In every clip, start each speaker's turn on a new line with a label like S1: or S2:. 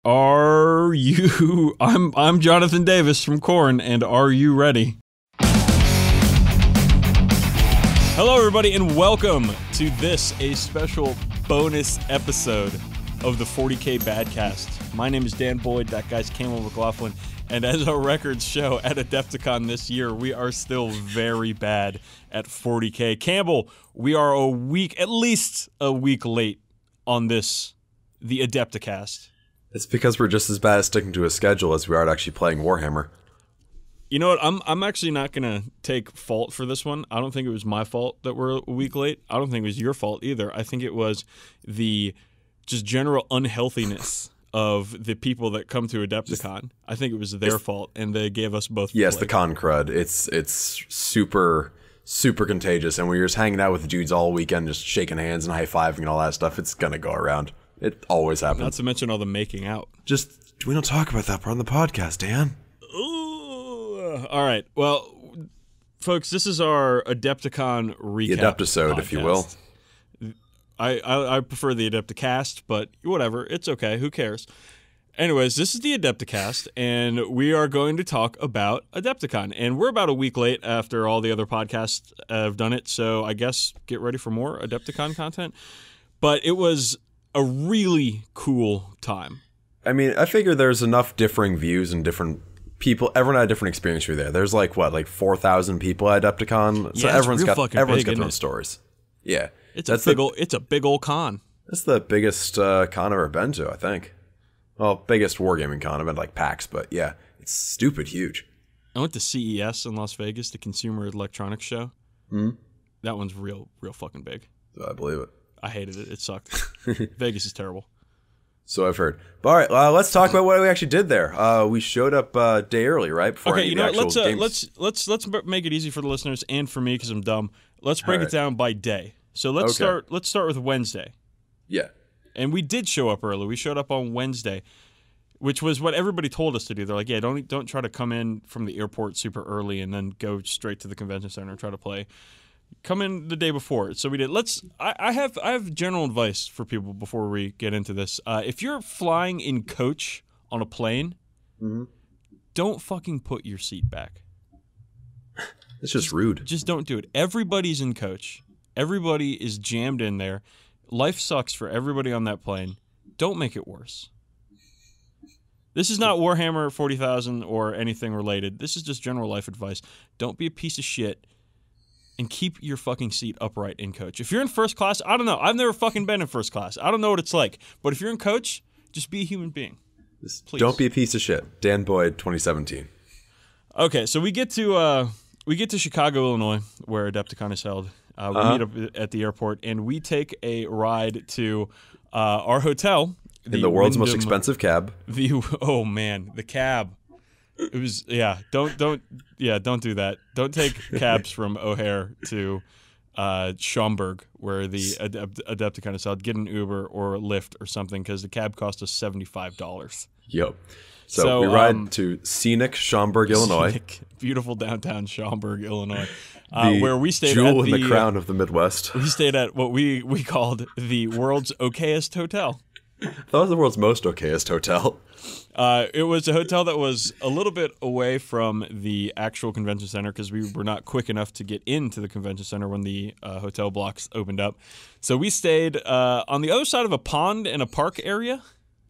S1: Are you? I'm Jonathan Davis from Korn, and are you ready? Hello, everybody, and welcome to this, a special bonus episode of the 40k Badcast. My name is Dan Boyd, that guy's Campbell McLaughlin, and as our records show, at Adepticon this year, we are still very bad at 40k. Campbell, we are at least a week late on this, the Adepticast.
S2: It's because we're just as bad at sticking to a schedule as we are at actually playing Warhammer.
S1: You know what? I'm actually not going to take fault for this one. I don't think it was my fault that we're a week late. I don't think it was your fault either. I think it was the just general unhealthiness of the people that come to Adepticon. I think it was their fault, and they gave us both.
S2: Yes, the con crud. It's super contagious, and when you're just hanging out with the dudes all weekend, just shaking hands and high-fiving and all that stuff, it's going to go around. It always happens.
S1: Not to mention all the making out.
S2: Just, we don't talk about that part on the podcast, Dan.
S1: Ooh. All right. Well, folks, this is our Adepticon recap.
S2: The Adeptisode, if you will.
S1: I prefer the Adepticast, but whatever. It's okay. Who cares? Anyways, this is the Adepticast, and we are going to talk about Adepticon. And we're about a week late after all the other podcasts have done it, so I guess get ready for more Adepticon content. But it was a really cool time.
S2: I mean, I figure there's enough differing views and different people. Everyone had a different experience through there. There's like 4,000 people at Adepticon, so everyone's got their own stories. Yeah, it's
S1: a big old con.
S2: That's the biggest con I've ever been to, I think. Well, biggest wargaming con. I've been to like PAX, but yeah, it's stupid huge.
S1: I went to CES in Las Vegas, the Consumer Electronics Show.
S2: Mm-hmm.
S1: That one's real fucking big.
S2: I believe it.
S1: I hated it. It sucked. Vegas is terrible.
S2: So I've heard. But all right, let's talk about what we actually did there. We showed up a day early, right? Before
S1: okay, you know what? Let's make it easy for the listeners and for me because I'm dumb. Let's break it down by day. So let's start with Wednesday.
S2: Yeah.
S1: And we did show up early. We showed up on Wednesday, which was what everybody told us to do. They're like, yeah, don't try to come in from the airport super early and then go straight to the convention center and try to play. Come in the day before. So we did. I have general advice for people before we get into this. If you're flying in coach on a plane, don't fucking put your seat back.
S2: It's just rude.
S1: Just don't do it. Everybody's in coach. Everybody is jammed in there. Life sucks for everybody on that plane. Don't make it worse. This is not Warhammer 40,000 or anything related. This is just general life advice. Don't be a piece of shit. And keep your fucking seat upright in coach. If you're in first class, I don't know. I've never fucking been in first class. I don't know what it's like. But if you're in coach, just be a human being. Please.
S2: Don't be a piece of shit. Dan Boyd, 2017.
S1: Okay, so we get to Chicago, Illinois, where Adepticon is held. We meet up at the airport, and we take a ride to our hotel.
S2: In the world's most expensive cab.
S1: Oh man, the cab. It was don't do that. Don't take cabs from O'Hare to Schaumburg, where the Adepticon is held. Get an Uber or a Lyft or something because the cab cost us $75.
S2: Yep. So we ride to scenic Schaumburg, Illinois.
S1: Beautiful downtown Schaumburg, Illinois,
S2: where we stayed jewel in the crown of the Midwest.
S1: We stayed at what we called the world's okayest hotel.
S2: That was the world's most okayest hotel.
S1: It was a hotel that was a little bit away from the actual convention center because we were not quick enough to get into the convention center when the hotel blocks opened up. So we stayed on the other side of a pond in a park area.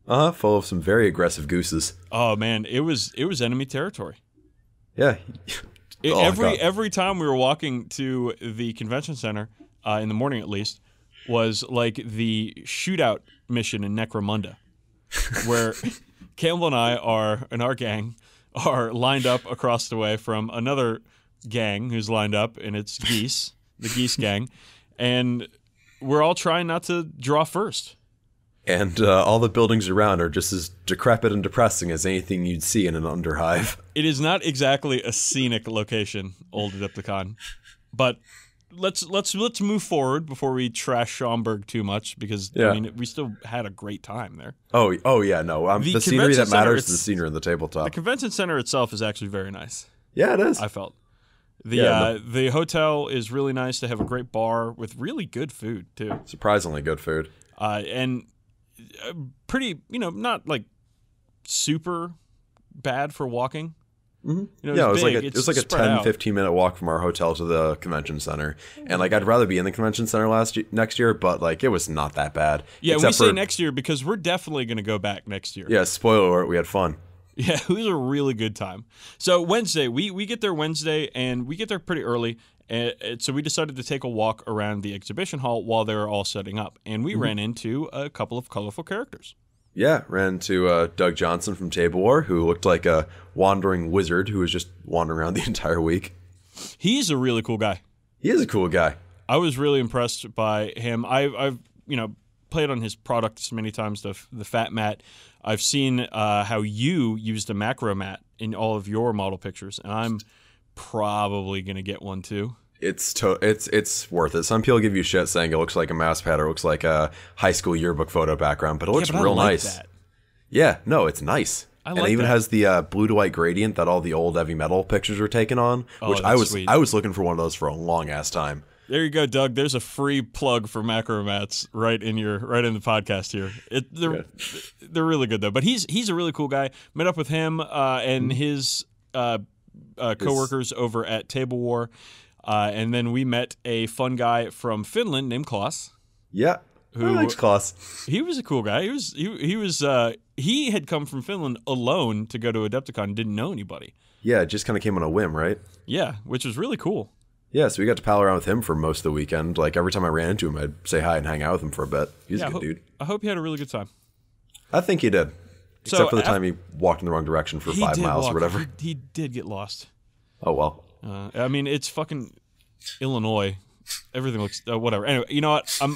S2: Full of some very aggressive gooses.
S1: Oh man, it was enemy territory.
S2: Yeah.
S1: Every time we were walking to the convention center, in the morning at least, was like the shootout mission in Necromunda, where Campbell and our gang are lined up across the way from another gang who's lined up, and it's Geese, the Geese gang, and we're all trying not to draw first.
S2: And all the buildings around are just as decrepit and depressing as anything you'd see in an underhive.
S1: It is not exactly a scenic location, Old Adepticon, but let's move forward before we trash Schaumburg too much because I mean we still had a great time there.
S2: Oh yeah, no. The scenery that matters is the scenery in the tabletop.
S1: The convention center itself is actually very nice.
S2: Yeah, it is.
S1: I felt the hotel is really nice. They have a great bar with really good food too.
S2: Surprisingly good food.
S1: And pretty, not like super bad for walking.
S2: Mm-hmm. You know, it was like a 10-15 minute walk from our hotel to the convention center, and like I'd rather be in the convention center next year, but like it was not that bad.
S1: Yeah, we say next year because we're definitely going to go back next year.
S2: Yeah, spoiler alert, we had fun.
S1: Yeah, it was a really good time. So Wednesday, we get there Wednesday, and we get there pretty early, and so we decided to take a walk around the exhibition hall while they were all setting up, and we ran into a couple of colorful characters.
S2: Yeah, ran into Doug Johnson from Table War, who looked like a wandering wizard who was just wandering around the entire week.
S1: He's a really cool guy.
S2: He is a cool guy.
S1: I was really impressed by him. I've played on his products many times, the Fat Mat. I've seen how you used a macro mat in all of your model pictures, and I'm probably going to get one too.
S2: It's worth it. Some people give you shit saying it looks like a mouse pad or looks like a high school yearbook photo background, but it looks real nice. That. Yeah, no, it's nice. And it even has the blue to white gradient that all the old heavy metal pictures were taken on, which I was looking for one of those for a long ass time.
S1: There you go, Doug. There's a free plug for macro mats right in the podcast here. They're really good though. But he's a really cool guy. Met up with him and his coworkers over at Table War. And then we met a fun guy from Finland named Klaus.
S2: Yeah, thanks, Klaus.
S1: He was a cool guy. He had come from Finland alone to go to Adepticon. Didn't know anybody.
S2: Yeah, it just kind of came on a whim, right?
S1: Yeah, which was really cool.
S2: Yeah, so we got to pal around with him for most of the weekend. Like every time I ran into him, I'd say hi and hang out with him for a bit. He's a good dude.
S1: I hope he had a really good time.
S2: I think he did, except for the time he walked in the wrong direction for 5 miles or whatever.
S1: He did get lost.
S2: Oh well.
S1: I mean, it's fucking Illinois. Everything looks whatever. Anyway, you know what? I'm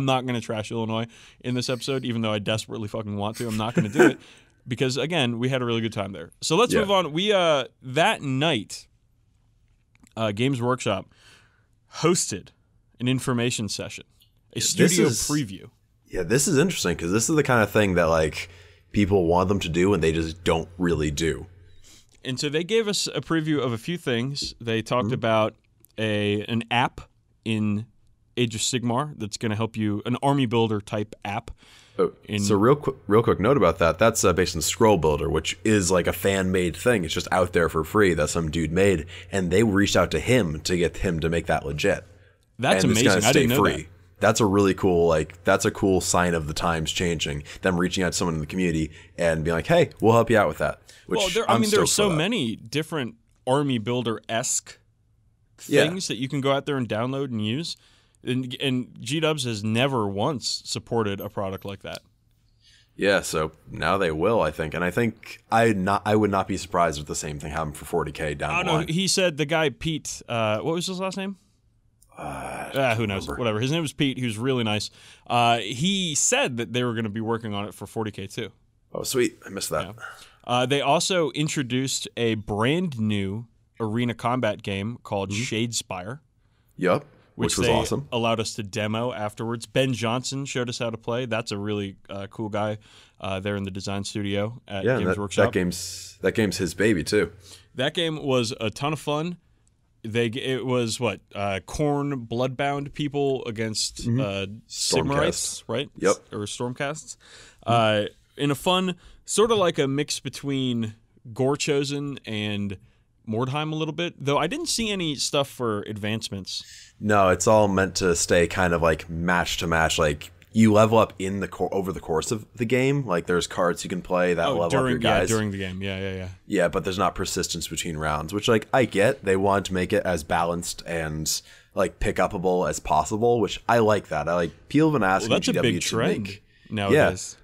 S1: not gonna trash Illinois in this episode, even though I desperately fucking want to. I'm not gonna do it because again, we had a really good time there. So let's move on. We that night, Games Workshop hosted an information session, a studio preview.
S2: Yeah, this is interesting because this is the kind of thing that like people want them to do and they just don't really do.
S1: And so they gave us a preview of a few things. They talked about an app in Age of Sigmar that's going to help you, an army builder type app.
S2: So real quick note about that. That's based on Scroll Builder, which is like a fan-made thing. It's just out there for free that some dude made, and they reached out to him to get him to make that legit.
S1: That's amazing. I didn't know that.
S2: That's a really cool, that's a cool sign of the times changing. Them reaching out to someone in the community and being like, "Hey, we'll help you out with that."
S1: There are so many different army builder-esque things that you can go out there and download and use. And G-Dubs has never once supported a product like that.
S2: Yeah, so now they will, I think. And I think I would not be surprised if the same thing happened for 40k down the line.
S1: No, he said the guy Pete, what was his last name? Who knows? Whatever. His name was Pete. He was really nice. He said that they were going to be working on it for 40k too.
S2: Oh, sweet. I missed that.
S1: Yeah. They also introduced a brand new arena combat game called Shadespire.
S2: Yep. Which was awesome.
S1: Allowed us to demo afterwards. Ben Johnson showed us how to play. That's a really cool guy there in the design studio at Games Workshop.
S2: That game's his baby too.
S1: That game was a ton of fun. It was Khorne Bloodbound people against Sigmarites, right?
S2: Yep.
S1: Or Stormcasts. In a fun, sort of like a mix between Gore Chosen and Mordheim a little bit, though I didn't see any stuff for advancements.
S2: No, it's all meant to stay kind of like match to match. Like you level up in over the course of the game. Like there's cards you can play that level up your guys.
S1: During the game. Yeah.
S2: Yeah, but there's not persistence between rounds, which like I get. They want to make it as balanced and like pick upable as possible, which I like that. I like Peel and asking
S1: that's
S2: GW
S1: a big trend nowadays.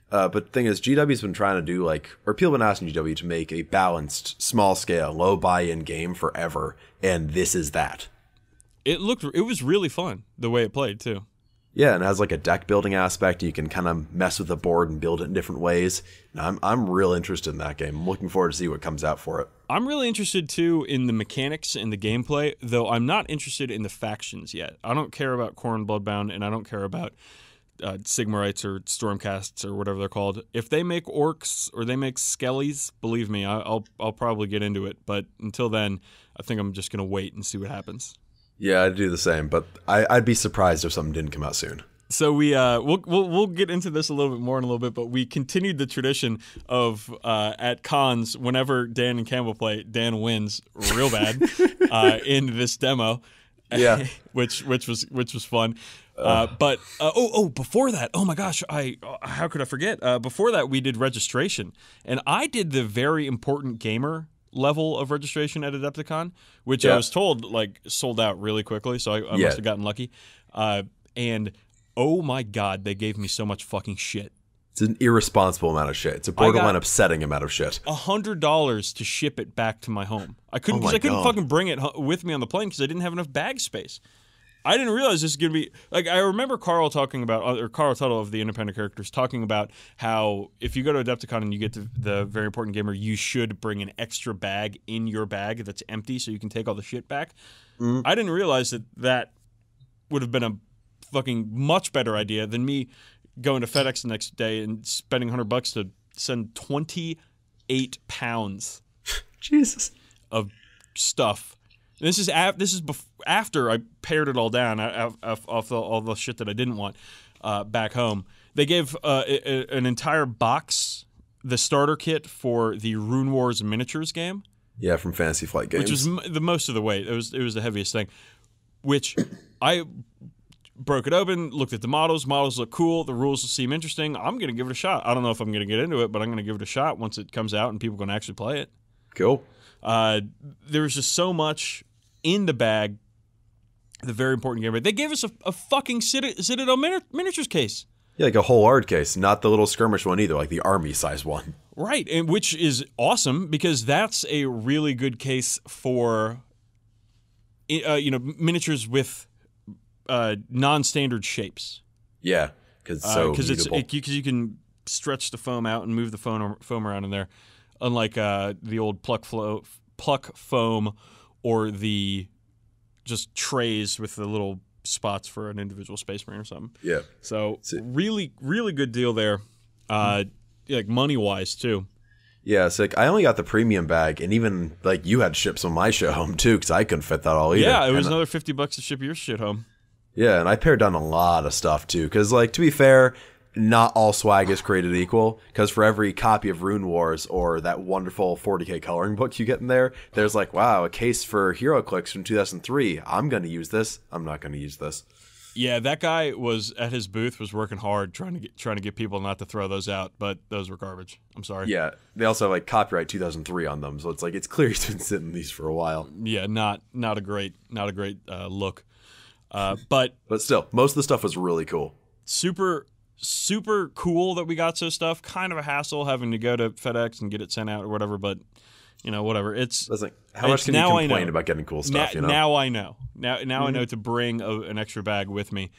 S2: But the thing is, GW's been trying to do Peel been asking GW to make a balanced, small scale, low buy-in game forever, and this is that.
S1: It was really fun the way it played too.
S2: Yeah, and it has like a deck building aspect. You can kind of mess with the board and build it in different ways. And I'm real interested in that game. I'm looking forward to see what comes out for it.
S1: I'm really interested too in the mechanics and the gameplay, though I'm not interested in the factions yet. I don't care about Khorne Bloodbound, and I don't care about Sigmarites or Stormcasts or whatever they're called. If they make orcs or they make skellies, believe me, I'll probably get into it. But until then, I think I'm just gonna wait and see what happens.
S2: Yeah, I'd do the same, but I'd be surprised if something didn't come out soon.
S1: So we'll get into this a little bit more in a little bit, but we continued the tradition of at cons, whenever Dan and Campbell play, Dan wins real bad in this demo.
S2: Yeah,
S1: which was fun. But before that, oh my gosh, how could I forget? Before that, we did registration, and I did the very important gamer level of registration at Adepticon, which I was told sold out really quickly, so I must have gotten lucky. And oh my god, they gave me so much fucking shit.
S2: It's an irresponsible amount of shit. It's a borderline upsetting amount of shit.
S1: $100 to ship it back to my home. I couldn't fucking bring it with me on the plane because I didn't have enough bag space. I didn't realize this was going to be I remember Carl talking about, or Carl Tuttle of the Independent Characters talking about how if you go to Adepticon and you get to the very important gamer, you should bring an extra bag in your bag that's empty so you can take all the shit back. I didn't realize that would have been a fucking much better idea than me going to FedEx the next day and spending $100 to send 28 pounds
S2: Jesus
S1: of stuff. This is after I pared it all down off all the shit that I didn't want back home. They gave an entire box, the starter kit for the Rune Wars miniatures game.
S2: Yeah, from Fantasy Flight Games.
S1: Which was the most of the weight. It was the heaviest thing. Which I broke it open, looked at the models. Models look cool. The rules seem interesting. I'm going to give it a shot. I don't know if I'm going to get into it, but I'm going to give it a shot once it comes out and people are going to actually play it.
S2: Cool.
S1: There was just so much in the bag. The very important game. They gave us a fucking Citadel miniatures case.
S2: Yeah, like a whole hard case, not the little skirmish one either, like the army size one.
S1: Right, and which is awesome because that's a really good case for miniatures with non-standard shapes.
S2: Yeah, because
S1: you can stretch the foam out and move the foam around in there, unlike the old pluck foam or the just trays with the little spots for an individual Space Marine or something.
S2: Yeah.
S1: So really, really good deal there, like money wise too.
S2: Yeah, so I only got the premium bag, and even you had to ship some of my shit home too, because I couldn't fit that all either.
S1: Yeah, it was another $50 to ship your shit home.
S2: Yeah, and I pared down a lot of stuff too, because to be fair, not all swag is created equal. Because for every copy of Rune Wars or that wonderful 40k coloring book you get in there, there's wow, a case for Hero Clicks from 2003. I'm going to use this. I'm not going to use this.
S1: Yeah, that guy was at his booth, was working hard trying to get people not to throw those out, but those were garbage. I'm sorry.
S2: Yeah, they also have copyright 2003 on them, so it's clear he's been sitting in these for a while.
S1: Yeah, not a great look. But
S2: still, most of the stuff was really cool.
S1: Super cool that we got so stuff. Kind of a hassle having to go to FedEx and get it sent out or whatever, but whatever.
S2: How much can you complain about getting cool stuff?
S1: Now I know. Now I know to bring an extra bag with me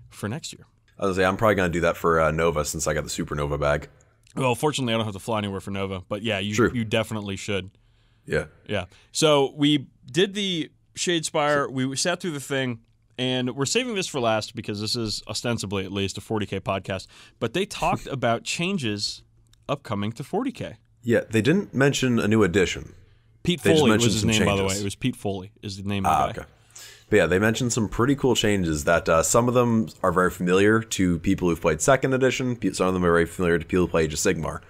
S1: for next year.
S2: I was gonna say I'm probably gonna do that for Nova since I got the Supernova bag.
S1: Well, fortunately, I don't have to fly anywhere for Nova, but yeah, you definitely should.
S2: Yeah.
S1: So we did the Shadespire. We sat through the thing. And we're saving this for last because this is ostensibly at least a 40k podcast. But they talked about changes upcoming to 40k.
S2: Yeah, they didn't mention a new edition.
S1: Pete Foley was his name, by the way. It was Pete Foley is the name of the guy.
S2: Okay. But yeah, they mentioned some pretty cool changes that some of them are very familiar to people who've played 2nd edition. Some of them are very familiar to people who play Age of Sigmar.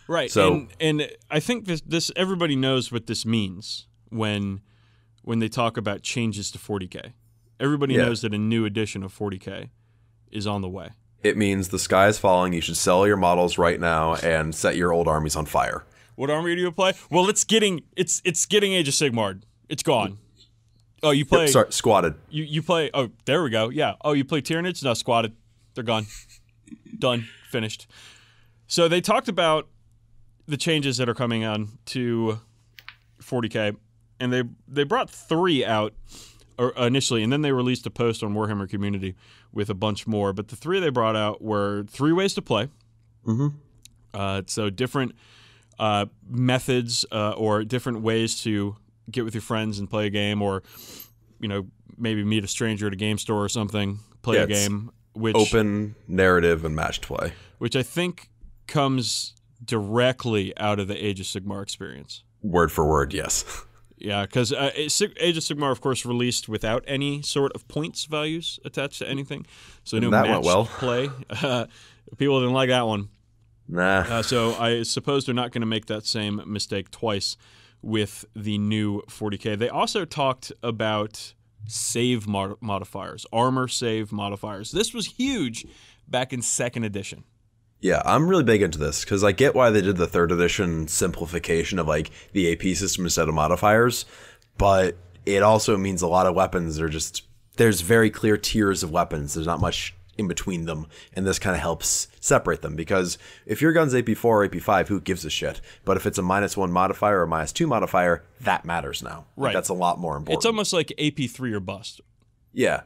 S1: Right. So, and I think this everybody knows what this means when they talk about changes to 40k. Everybody knows that a new edition of 40k is on the way.
S2: It means the sky is falling. You should sell your models right now and set your old armies on fire.
S1: What army do you play? Well, it's getting Age of Sigmar. It's gone. Oh, you play...
S2: squatted.
S1: You play... Oh, there we go. Yeah. Oh, you play Tyranids? No, squatted. They're gone. Done. Finished. So they talked about the changes that are coming on to 40k. And they brought 3 out initially, and then they released a post on Warhammer Community with a bunch more. But the 3 they brought out were 3 ways to play. Mm-hmm. So different methods or different ways to get with your friends and play a game, or maybe meet a stranger at a game store or something, play a game. Which
S2: open narrative and matched play,
S1: which I think comes directly out of the Age of Sigmar experience.
S2: Word for word, yes.
S1: Yeah, because Age of Sigmar, of course, released without any sort of points values attached to anything. So no matched play. People didn't like that one.
S2: Nah.
S1: So I suppose they're not going to make that same mistake twice with the new 40k. They also talked about save modifiers, armor save modifiers. This was huge back in 2nd edition.
S2: Yeah, I'm really big into this because I get why they did the 3rd edition simplification of like the AP system instead of modifiers, but it also means a lot of weapons are just, there's very clear tiers of weapons. There's not much in between them, and this kind of helps separate them, because if your gun's AP4 or AP5, who gives a shit? But if it's a -1 modifier or a -2 modifier, that matters now.
S1: Right.
S2: Like, that's a lot more important.
S1: It's almost like AP3 or bust.
S2: Yeah.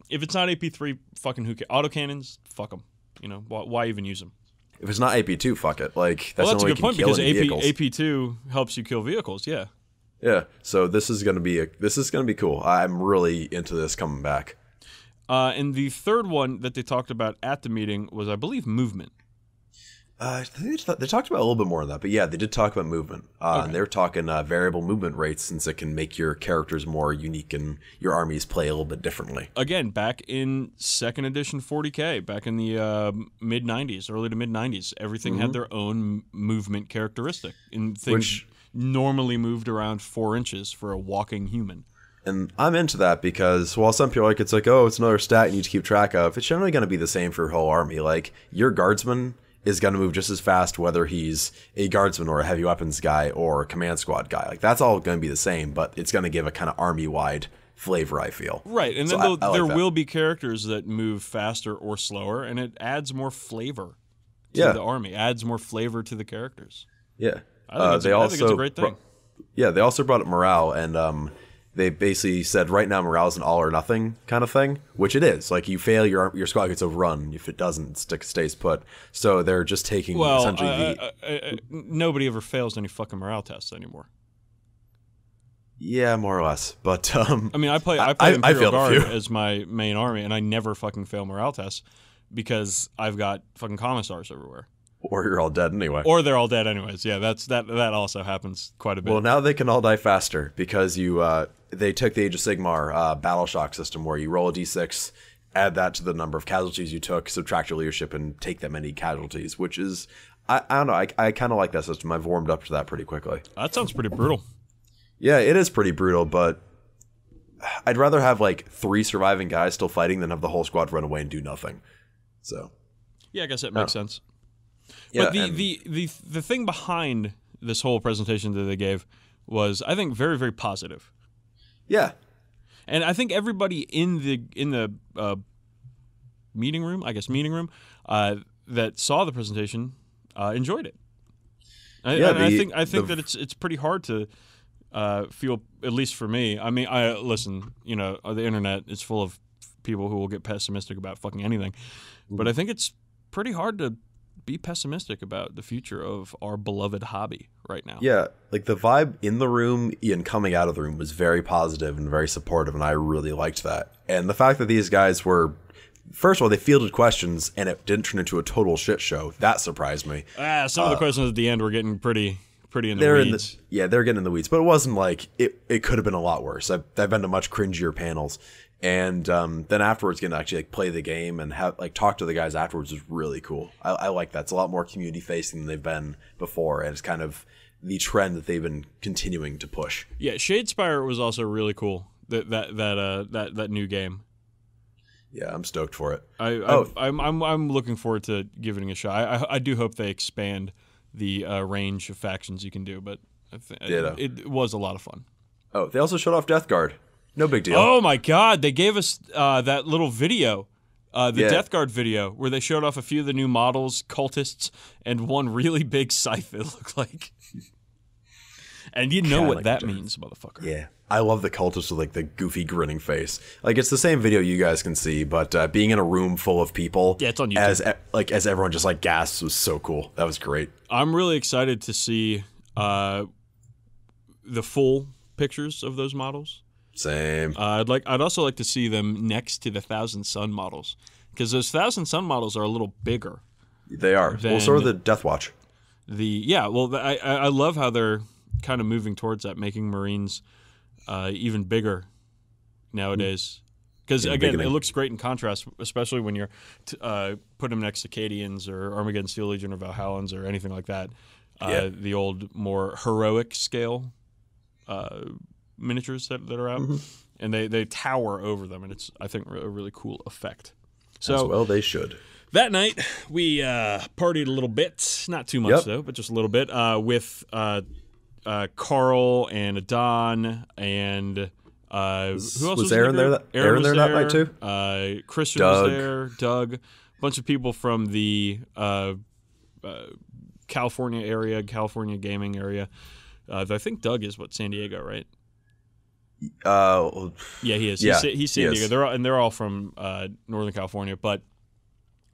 S1: If it's not AP3, fucking who cares? Autocannons, fuck them. You know, why even use them?
S2: If it's not AP2, fuck it. Like, that's,
S1: that's
S2: the
S1: a
S2: only
S1: good point,
S2: kill
S1: because
S2: AP2
S1: helps you kill vehicles, yeah.
S2: Yeah, so this is gonna be cool. I'm really into this coming back.
S1: And the third one that they talked about at the meeting was, I believe, movement.
S2: They talked about a little bit more of that, but yeah, they did talk about movement. And they were talking variable movement rates, since it can make your characters more unique and your armies play a little bit differently.
S1: Again, back in 2nd edition 40k, back in the mid-90s, early to mid-90s, everything had their own movement characteristic. And things normally moved around 4 inches for a walking human.
S2: And I'm into that because while some people are like, it's like, oh, it's another stat you need to keep track of, it's generally going to be the same for your whole army. Like, your guardsman is going to move just as fast whether he's a guardsman or a heavy weapons guy or a command squad guy. Like, that's all going to be the same, but it's going to give a kind of army-wide flavor, I feel.
S1: Right, and then there will be characters that move faster or slower, and it adds more flavor to the army, adds more flavor to the characters.
S2: Yeah.
S1: I think it's a great thing.
S2: They also brought up morale, and they basically said right now morale is an all or nothing kind of thing, which it is. Like, you fail, your squad gets overrun. If it doesn't, it stays put. So they're just taking essentially
S1: nobody ever fails any fucking morale tests anymore.
S2: Yeah, more or less. But
S1: I mean, I play Imperial Guard as my main army, and I never fucking fail morale tests because I've got fucking commissars everywhere.
S2: Or you're all dead anyway.
S1: Or they're all dead anyways. Yeah, that also happens quite a bit.
S2: Well, now they can all die faster because they took the Age of Sigmar battle shock system, where you roll a d6, add that to the number of casualties you took, subtract your leadership, and take that many casualties, which is, I don't know, I kind of like that system. I've warmed up to that pretty quickly.
S1: That sounds pretty brutal.
S2: Yeah, it is pretty brutal, but I'd rather have like 3 surviving guys still fighting than have the whole squad run away and do nothing. So,
S1: yeah, I guess that makes sense.
S2: Yeah,
S1: but the thing behind this whole presentation that they gave was, I think, very, very positive.
S2: Yeah,
S1: and I think everybody in the meeting room that saw the presentation enjoyed it. I think that it's pretty hard to feel, at least for me. I mean, listen, you know, the internet is full of people who will get pessimistic about fucking anything, but I think it's pretty hard to be pessimistic about the future of our beloved hobby right now.
S2: Yeah, like the vibe in the room and coming out of the room was very positive and very supportive, and I really liked that. And the fact that these guys were, first of all, they fielded questions and it didn't turn into a total shit show. That surprised me.
S1: Some of the questions at the end were getting pretty in the weeds.
S2: They're getting in the weeds, but it wasn't like it could have been a lot worse. I've been to much cringier panels. And then afterwards, getting to actually like play the game and have like talk to the guys afterwards is really cool. I like that. It's a lot more community facing than they've been before, and it's kind of the trend that they've been continuing to push.
S1: Yeah, Shadespire was also really cool. That new game.
S2: Yeah, I'm stoked for it.
S1: I'm looking forward to giving it a shot. I do hope they expand the range of factions you can do, but it was a lot of fun.
S2: Oh, they also showed off Death Guard. No big deal.
S1: Oh my God! They gave us that little video, Death Guard video, where they showed off a few of the new models, cultists, and one really big scythe. It looked like, and you know what that means, motherfucker.
S2: Yeah, I love the cultists with like the goofy grinning face. Like, it's the same video you guys can see, but being in a room full of people,
S1: yeah, it's on YouTube.
S2: As everyone just like gasps was so cool. That was great.
S1: I'm really excited to see the full pictures of those models.
S2: Same.
S1: I'd also like to see them next to the Thousand Sun models, because those Thousand Sun models are a little bigger.
S2: They are. Well, so are the Death Watch.
S1: I love how they're kind of moving towards that, making Marines even bigger nowadays. Because, again, it looks great in contrast, especially when you're putting them next to Cadians or Armageddon Steel Legion or Valhallans or anything like that. The old, more heroic scale miniatures that are out. And they tower over them, and it's, I think, a really cool effect. So,
S2: as well they should.
S1: That night, we partied a little bit. Not too much, though, but just a little bit, with Carl and Adon and... who else was
S2: Aaron there? Aaron there that night too?
S1: Christian was there. Doug, a bunch of people from the California area, California gaming area. I think Doug is San Diego, right? Yeah, he is. Yeah, he's San Diego. They're all from Northern California, but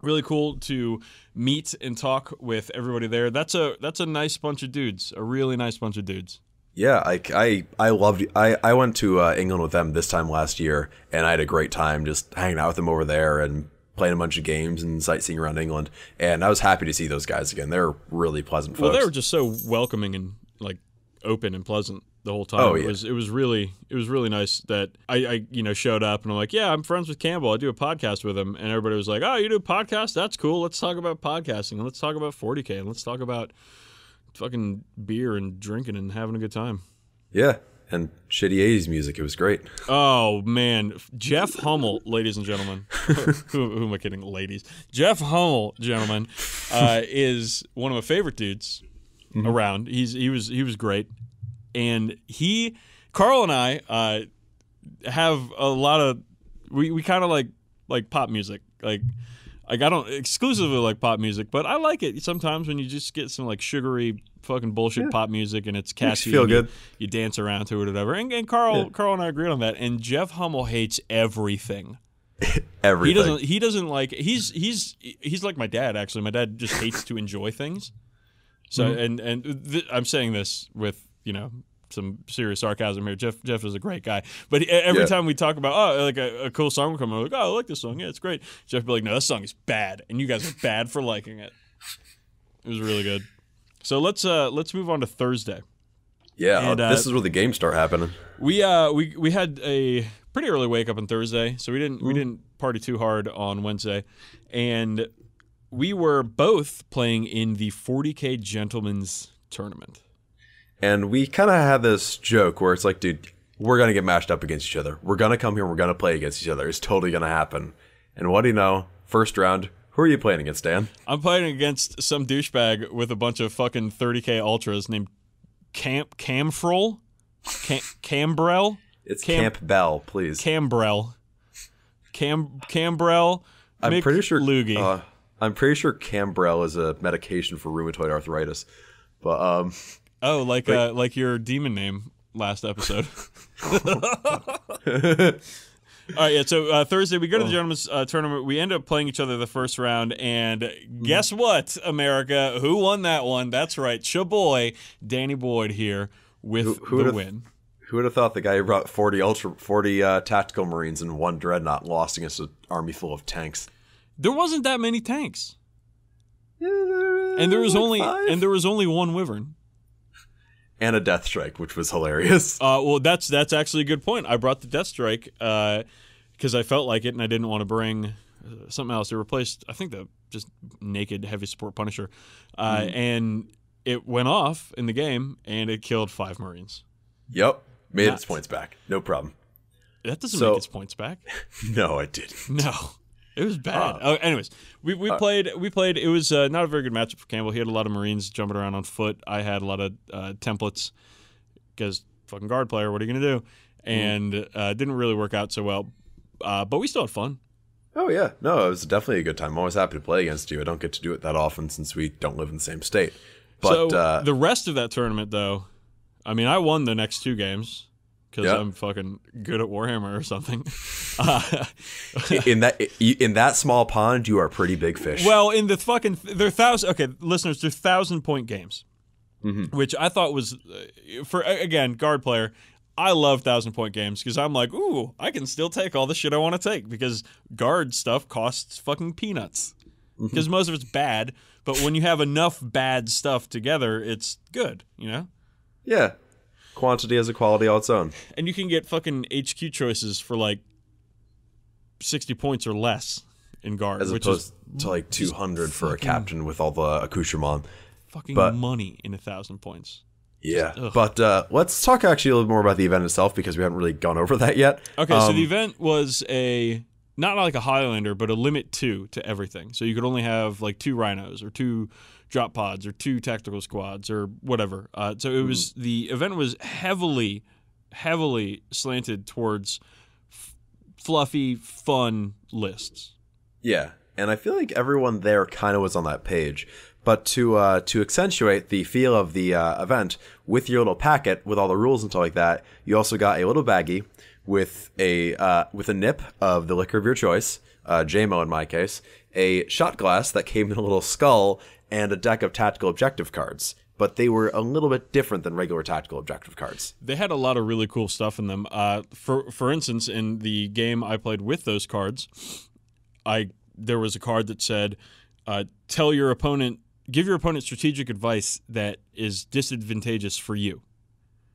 S1: really cool to meet and talk with everybody there. That's a nice bunch of dudes. A really nice bunch of dudes.
S2: Yeah, I loved. I went to England with them this time last year, and I had a great time just hanging out with them over there and playing a bunch of games and sightseeing around England. And I was happy to see those guys again. They're really pleasant folks.
S1: Well, they were just so welcoming and like open and pleasant the whole time.
S2: Oh, yeah.
S1: It was really nice that I showed up and I'm like, yeah, I'm friends with Campbell. I do a podcast with him, and everybody was like, oh, you do a podcast? That's cool. Let's talk about podcasting, and let's talk about 40K, and let's talk about fucking beer and drinking and having a good time.
S2: Yeah, and shitty 80s music. It was great.
S1: Oh, man. Jeff Hummel, ladies and gentlemen. who am I kidding? Ladies. Jeff Hummel, gentlemen, is one of my favorite dudes around. He was great. And Carl and I have a lot of, we kind of like pop music. Like I don't exclusively like pop music, but I like it sometimes when you just get some like sugary fucking bullshit pop music and it's catchy.
S2: Feel good.
S1: You dance around to it or whatever. And Carl and I agreed on that. And Jeff Hummel hates everything.
S2: Everything.
S1: He doesn't like. He's like my dad. Actually, my dad just hates to enjoy things. So I'm saying this with some serious sarcasm here. Jeff is a great guy, but every time we talk about like a cool song will come, I'm like, oh, I like this song. Yeah, it's great. Jeff will be like, no, this song is bad, and you guys are bad for liking it. It was really good. So let's move on to Thursday.
S2: Yeah, and, this is where the games start happening. We
S1: had a pretty early wake up on Thursday, so we didn't party too hard on Wednesday, and we were both playing in the 40K Gentlemen's Tournament.
S2: And we kind of had this joke where it's like, dude, we're going to get matched up against each other. We're going to come here and we're going to play against each other. It's totally going to happen. And what do you know? First round, who are you playing against, Dan?
S1: I'm playing against some douchebag with a bunch of fucking 30K ultras named Cambrel? Cambrel?
S2: It's Camp Bell, please.
S1: Cambrel. Cambrel.
S2: I'm pretty sure
S1: Loogie.
S2: I'm pretty sure Cambrel is a medication for rheumatoid arthritis. But
S1: oh, like your demon name last episode. All right, yeah. So Thursday we go to the gentlemen's tournament. We end up playing each other the first round, and guess what, America? Who won that one? That's right, Chaboy, Danny Boyd here with the win.
S2: Who would have thought the guy who brought 40 tactical Marines and one dreadnought lost against an army full of tanks?
S1: There wasn't that many tanks, and there was only one Wyvern.
S2: And a Death Strike, which was hilarious.
S1: Well, that's actually a good point. I brought the Death Strike because I felt like it, and I didn't want to bring something else. It replaced, I think, the just naked heavy support Punisher, and it went off in the game, and it killed 5 Marines.
S2: Yep, made its points back. No problem.
S1: That doesn't make its points back.
S2: No, it didn't.
S1: No. It was bad. Anyways, we played. It was not a very good matchup for Campbell. He had a lot of Marines jumping around on foot. I had a lot of templates because fucking guard player. What are you gonna do? And didn't really work out so well. But we still had fun.
S2: Oh yeah, no, it was definitely a good time. I'm always happy to play against you. I don't get to do it that often since we don't live in the same state. But
S1: so the rest of that tournament, though, I mean, I won the next 2 games. Because I'm fucking good at Warhammer or something.
S2: In that small pond, you are a pretty big fish.
S1: Well, in the fucking they're 1,000. Okay, listeners, they're 1,000-point games, which I thought was for again guard player. I love 1,000-point games because I'm like, ooh, I can still take all the shit I want to take because guard stuff costs fucking peanuts. Because most of it's bad, but when you have enough bad stuff together, it's good. You know.
S2: Yeah. Quantity has a quality all its own.
S1: And you can get fucking HQ choices for like 60 points or less in guard.
S2: As opposed to like 200 for a captain with all the accoutrement.
S1: Fucking money in 1,000 points.
S2: Yeah, but let's talk actually a little more about the event itself because we haven't really gone over that yet.
S1: Okay, so the event was not like a Highlander, but a limit 2 to everything. So you could only have like 2 rhinos or 2 drop pods or 2 tactical squads or whatever. So it was the event was heavily slanted towards fluffy, fun lists.
S2: Yeah, and I feel like everyone there kind of was on that page. But to accentuate the feel of the event, with your little packet, with all the rules and stuff like that, you also got a little baggie with a nip of the liquor of your choice, JMO in my case, a shot glass that came in a little skull, and a deck of tactical objective cards. But they were a little bit different than regular tactical objective cards.
S1: They had a lot of really cool stuff in them. For instance, in the game I played with those cards, there was a card that said, give your opponent strategic advice that is disadvantageous for you.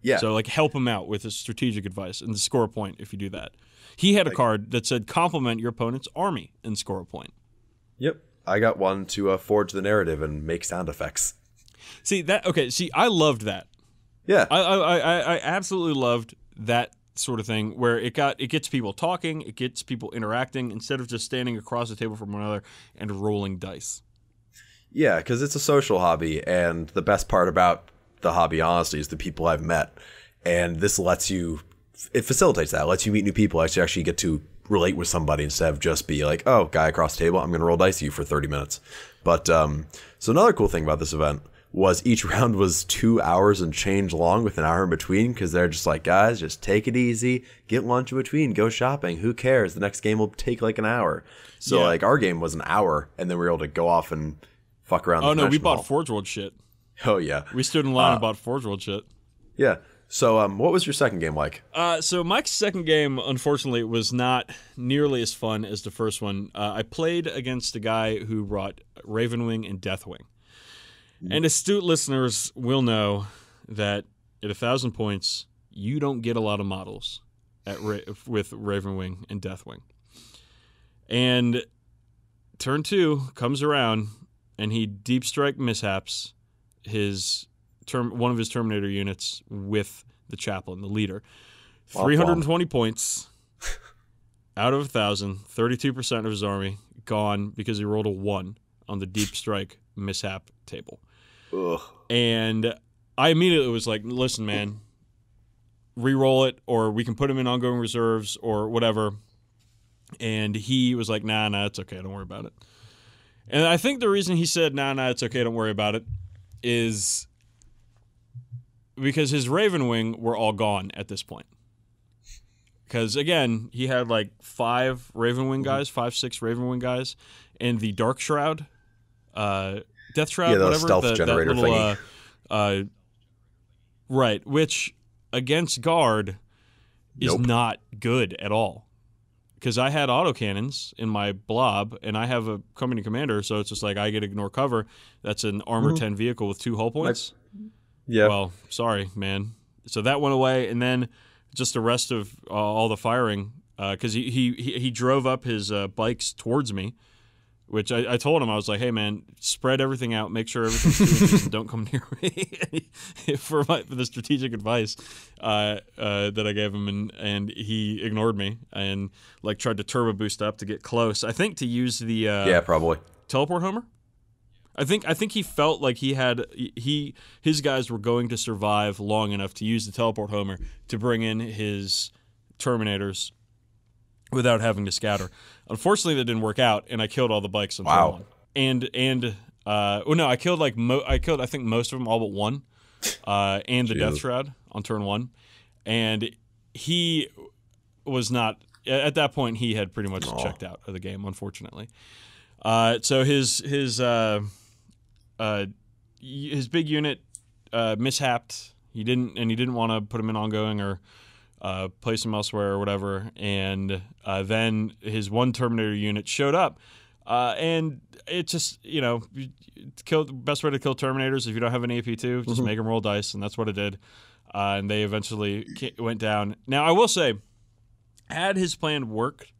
S2: Yeah.
S1: So, like, help him out with his strategic advice and score a point if you do that. He had a card that said compliment your opponent's army and score a point.
S2: Yep. I got one to forge the narrative and make sound effects.
S1: I loved that.
S2: Yeah.
S1: I absolutely loved that sort of thing where it gets people talking, it gets people interacting instead of just standing across the table from one another and rolling dice.
S2: Yeah, because it's a social hobby, and the best part about the hobby, honestly, is the people I've met. And this it facilitates that. It lets you meet new people. You actually get to relate with somebody instead of just be like, oh, guy across the table, I'm going to roll dice to you for 30 minutes. But so another cool thing about this event was each round was 2 hours and change long with an hour in between because they're just like, guys, just take it easy, get lunch in between, go shopping. Who cares? The next game will take like an hour. So like our game was an hour, and then we were able to go off and fuck around.
S1: Oh no, we bought Forge World shit.
S2: Oh yeah,
S1: we stood in line and bought Forge World shit.
S2: Yeah. So what was your second game like?
S1: So my second game, unfortunately, was not nearly as fun as the first one. I played against a guy who brought Ravenwing and Deathwing. And astute listeners will know that at 1,000 points, you don't get a lot of models with Ravenwing and Deathwing. And turn 2 comes around, and he deep strike mishaps one of his Terminator units with the chaplain, the leader. 320 points out of 1,000, 32% of his army gone because he rolled a 1 on the deep strike mishap table.
S2: Ugh.
S1: And I immediately was like, listen, man, re-roll it, or we can put him in ongoing reserves or whatever. And he was like, nah, it's okay, don't worry about it. And I think the reason he said, nah, it's okay, don't worry about it, is because his Ravenwing were all gone at this point. Because, again, he had like 5 Ravenwing guys, 6 Ravenwing guys, and the Dark Shroud, Death Shroud,
S2: the
S1: whatever.
S2: stealth generator
S1: thingy. Right, which against guard is not good at all. Because I had autocannons in my blob, and I have a company commander, so it's just like I get ignore cover. That's an armor 10 vehicle with 2 hull points.
S2: Yeah.
S1: Well, sorry, man. So that went away, and then just the rest of all the firing, because he drove up his bikes towards me, which I told him, I was like, hey, man, spread everything out, make sure everything's 2 inches, and don't come near me for the strategic advice that I gave him, and he ignored me and like tried to turbo boost up to get close. I think to use the
S2: probably
S1: teleport homer. I think he felt like his guys were going to survive long enough to use the teleport homer to bring in his Terminators without having to scatter. Unfortunately, that didn't work out, and I killed all the bikes on turn 1. I killed I think most of them, all but 1, and the Death Shroud on turn 1, and he was not at that point. He had pretty much checked out of the game, unfortunately. So his big unit mishapped. He didn't want to put him in ongoing or place him elsewhere or whatever. And then his 1 Terminator unit showed up And it just, best way to kill Terminators if you don't have an AP2, just make them roll dice, and that's what it did. And they eventually went down. Now, I will say, had his plan worked,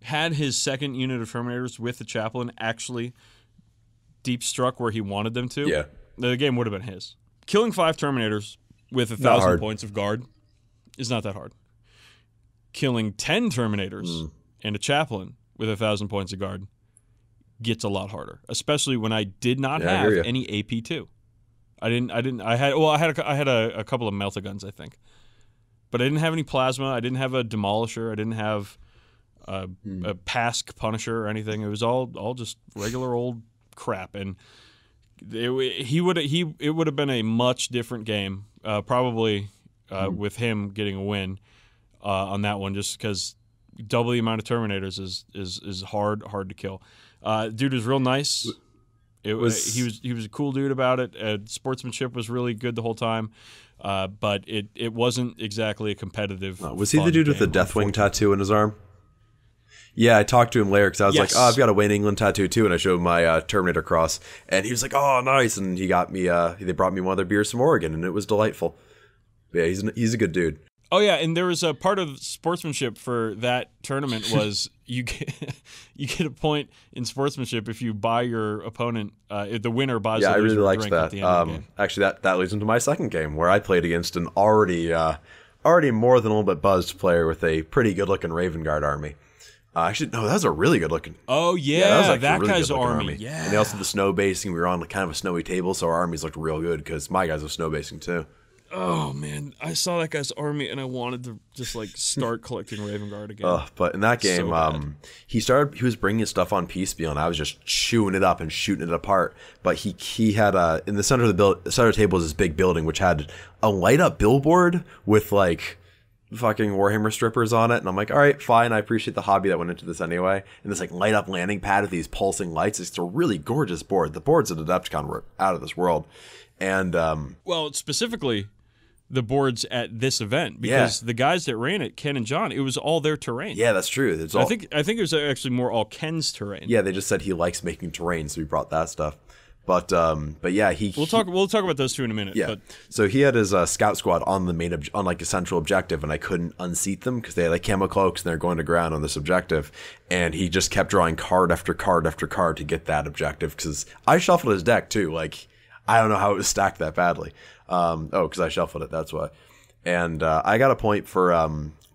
S1: had his second unit of Terminators with the Chaplain actually deep struck where he wanted them to, the game would have been his. Killing 5 Terminators with 1,000 points of guard is not that hard. Killing 10 Terminators and a Chaplain with 1,000 points of guard gets a lot harder, especially when I did not have any AP2. I had a couple of melta-guns, I think, but I didn't have any plasma. I didn't have a demolisher. I didn't have a Pask Punisher or anything. It was all just regular old crap, and it would have been a much different game, probably with him getting a win on that one, just because double the amount of Terminators is hard to kill. Dude was real nice. He was a cool dude about it. Sportsmanship was really good the whole time, but it wasn't exactly a competitive.
S2: Was he the dude with the Deathwing tattoo in his arm? Yeah, I talked to him later because I was like, "Oh, I've got a Wayne England tattoo too," and I showed him my Terminator cross, and he was like, "Oh, nice!" And he got me. They brought me one of their beers from Oregon, and it was delightful. Yeah, he's a good dude.
S1: Oh yeah, and there was a part of sportsmanship for that tournament was you get a point in sportsmanship if you buy your opponent, if the winner buys.
S2: Yeah, I really liked
S1: drink
S2: that.
S1: At the end of the game.
S2: Actually, that leads into my second game where I played against an already more than a little bit buzzed player with a pretty good looking Raven Guard army. Actually, no, that was a really good looking.
S1: Oh yeah, that really guy's army. Yeah,
S2: and they also did the snow basing. We were on kind of a snowy table, so our armies looked real good because my guys were snow basing too.
S1: Oh man, I saw that guy's army and I wanted to just start collecting Raven Guard again.
S2: But in that game, he was bringing his stuff on piecemeal, and I was just chewing it up and shooting it apart. But he had in the center of the center of the table was this big building which had a light up billboard with fucking Warhammer strippers on it, and I'm like, all right, fine, I appreciate the hobby that went into this anyway. And this light up landing pad with these pulsing lights. It's a really gorgeous board. The boards at Adepticon were out of this world. And
S1: well, specifically the boards at this event, because the guys that ran it, Ken and John, it was all their terrain.
S2: Yeah, that's true.
S1: I think it was actually more all Ken's terrain.
S2: Yeah, they just said he likes making terrain, so we brought that stuff. But yeah, we'll
S1: talk about those two in a minute.
S2: Yeah. So he had his scout squad on the main on a central objective, and I couldn't unseat them because they had camo cloaks and they're going to ground on this objective. And he just kept drawing card after card after card to get that objective because I shuffled his deck too. I don't know how it was stacked that badly. Because I shuffled it. That's why. And I got a point for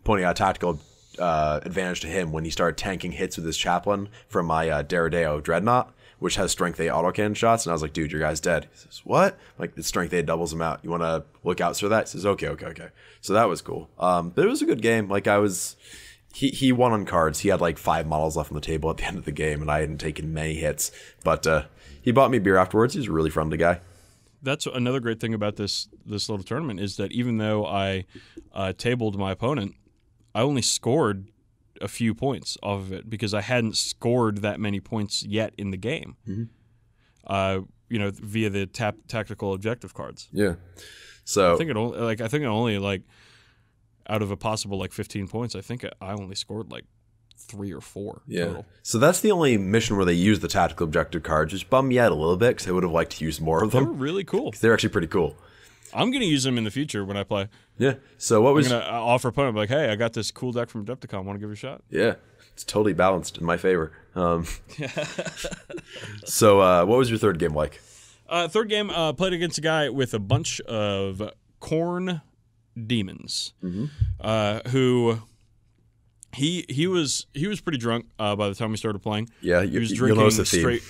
S2: pointing out tactical advantage to him when he started tanking hits with his Chaplain from my Daredeo Dreadnought, which has strength 8 autocannon shots. And I was like, dude, your guy's dead. He says, what? The strength 8 doubles him out. You want to look out for that? He says, okay. So that was cool. But it was a good game. He won on cards. He had 5 models left on the table at the end of the game, and I hadn't taken many hits. But he bought me beer afterwards. He's a really friendly guy.
S1: That's another great thing about this little tournament is that even though I tabled my opponent, I only scored a few points off of it because I hadn't scored that many points yet in the game. Via the tactical objective cards.
S2: Yeah. So
S1: I think it only out of a possible 15 points, I think I only scored 3 or 4 total.
S2: So that's the only mission where they use the tactical objective cards, which bummed me out a little bit because I would have liked to use more of them.
S1: They were really cool.
S2: They're actually pretty cool.
S1: I'm going to use them in the future when I play.
S2: Yeah. So I'm going
S1: to offer opponent hey, I got this cool deck from Adepticon. Want to give it a shot?
S2: Yeah. It's totally balanced in my favor. So what was your third game like?
S1: Third game, played against a guy with a bunch of Khorne demons, who he was pretty drunk by the time we started playing.
S2: Yeah,
S1: he was drinking straight.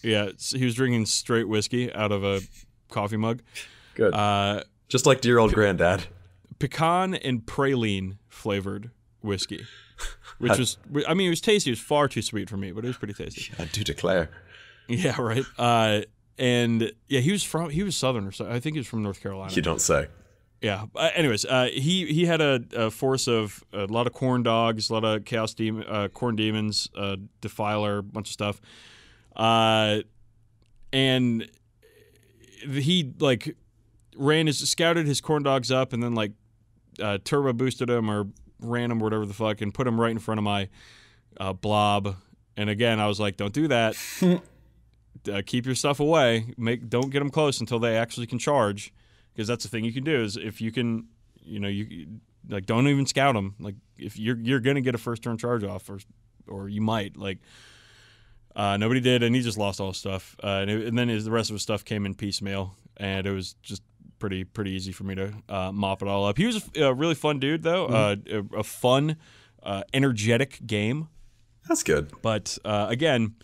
S1: Yeah, he was drinking straight whiskey out of a coffee mug.
S2: Good. Just like dear old granddad.
S1: Pecan and praline flavored whiskey, which was, it was tasty. It was far too sweet for me, but it was pretty tasty.
S2: I do declare.
S1: Yeah, right. And yeah, he was Southern, or so. I think he was from North Carolina.
S2: You don't say.
S1: Yeah. Anyways, he had a force of a lot of Khorne dogs, a lot of chaos Khorne demons, defiler, a bunch of stuff, and he scouted his Khorne dogs up and then turbo boosted them or ran them or whatever the fuck and put them right in front of my blob And again, I was like, don't do that. Keep your stuff away. Don't get them close until they actually can charge, because that's the thing you can do is if you can, you like don't even scout them. Like if you're gonna get a first turn charge off, or you might like. Nobody did, and he just lost all his stuff. And then the rest of his stuff came in piecemeal, and it was just pretty easy for me to mop it all up. He was a really fun dude, though. A fun, energetic game.
S2: That's good.
S1: But again,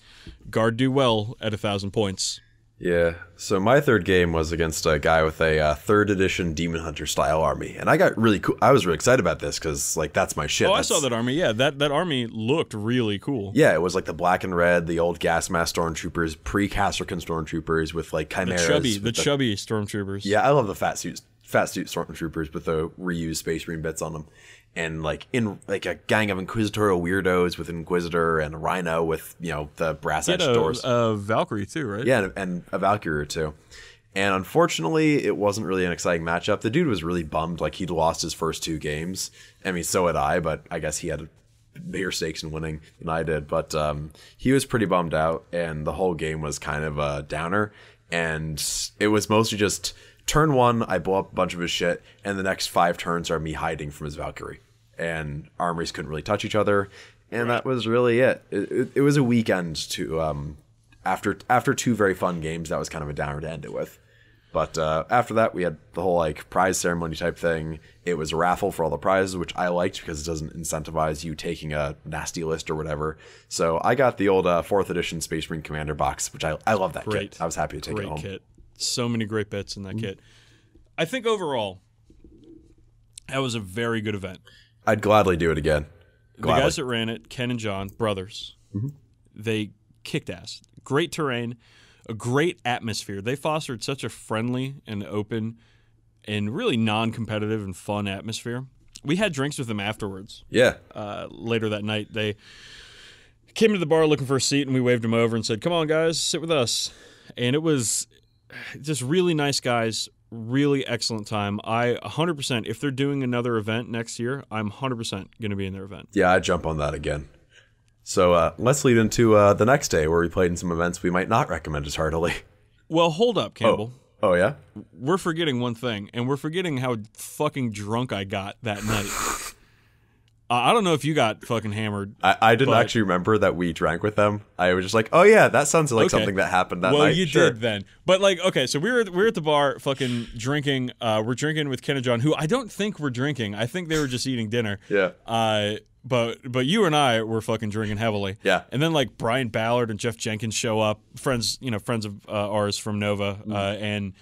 S1: guard do well at 1,000 points.
S2: Yeah. So my third game was against a guy with a 3rd edition Demon Hunter style army, and I got really cool. I was really excited about this because like that's my shit.
S1: I saw that army. Yeah, that army looked really cool.
S2: Yeah, it was like the black and red, the old gas mask stormtroopers, pre-Casterkin stormtroopers with like chimeras.
S1: The chubby stormtroopers.
S2: Yeah, I love the fat suit stormtroopers with the reused Space Marine bits on them. And like in like a gang of inquisitorial weirdos with an Inquisitor and a Rhino with the brass edge doors.
S1: A Valkyrie too, right?
S2: Yeah, and a Valkyrie too. And unfortunately, it wasn't really an exciting matchup. The dude was really bummed, like he'd lost his first 2 games. I mean, so had I, but I guess he had bigger stakes in winning than I did. But he was pretty bummed out, and the whole game was kind of a downer. And it was mostly just. Turn 1, I blow up a bunch of his shit, and the next 5 turns are me hiding from his Valkyrie. And armies couldn't really touch each other, and that was really it. It was a weekend to after 2 very fun games. That was kind of a downer to end it with. But after that, we had the whole like prize ceremony type thing. It was a raffle for all the prizes, which I liked because it doesn't incentivize you taking a nasty list or whatever. So I got the old 4th edition Space Marine Commander box, which I love that kit. I was happy to take it home.
S1: Kit. So many great bits in that kit. I think overall, that was a very good event.
S2: I'd gladly do it again.
S1: Gladly. The guys that ran it, Ken and John, brothers, they kicked ass. Great terrain, a great atmosphere. They fostered such a friendly and open and really non-competitive and fun atmosphere. We had drinks with them afterwards.
S2: Yeah.
S1: Later that night, they came to the bar looking for a seat, and we waved them over and said, "Come on, guys, sit with us." And it was just really nice guys, really excellent time. I 100%, if they're doing another event next year, I'm 100% going to be in their event.
S2: Yeah, I'd jump on that again. So let's lead into the next day where we played in some events we might not recommend as heartily.
S1: Well, hold up, Campbell.
S2: Oh yeah?
S1: We're forgetting one thing, and we're forgetting how fucking drunk I got that night. I don't know if you got fucking hammered.
S2: I didn't actually remember that we drank with them. I was just like, oh yeah, that sounds like something that happened that night.
S1: Well, you did then. But like, okay, so we're at the bar fucking drinking. We're drinking with Ken and John, who I don't think were drinking. I think they were just eating dinner.
S2: Yeah.
S1: But you and I were fucking drinking heavily.
S2: Yeah.
S1: And then like Brian Ballard and Jeff Jenkins show up, friends of ours from Nova, and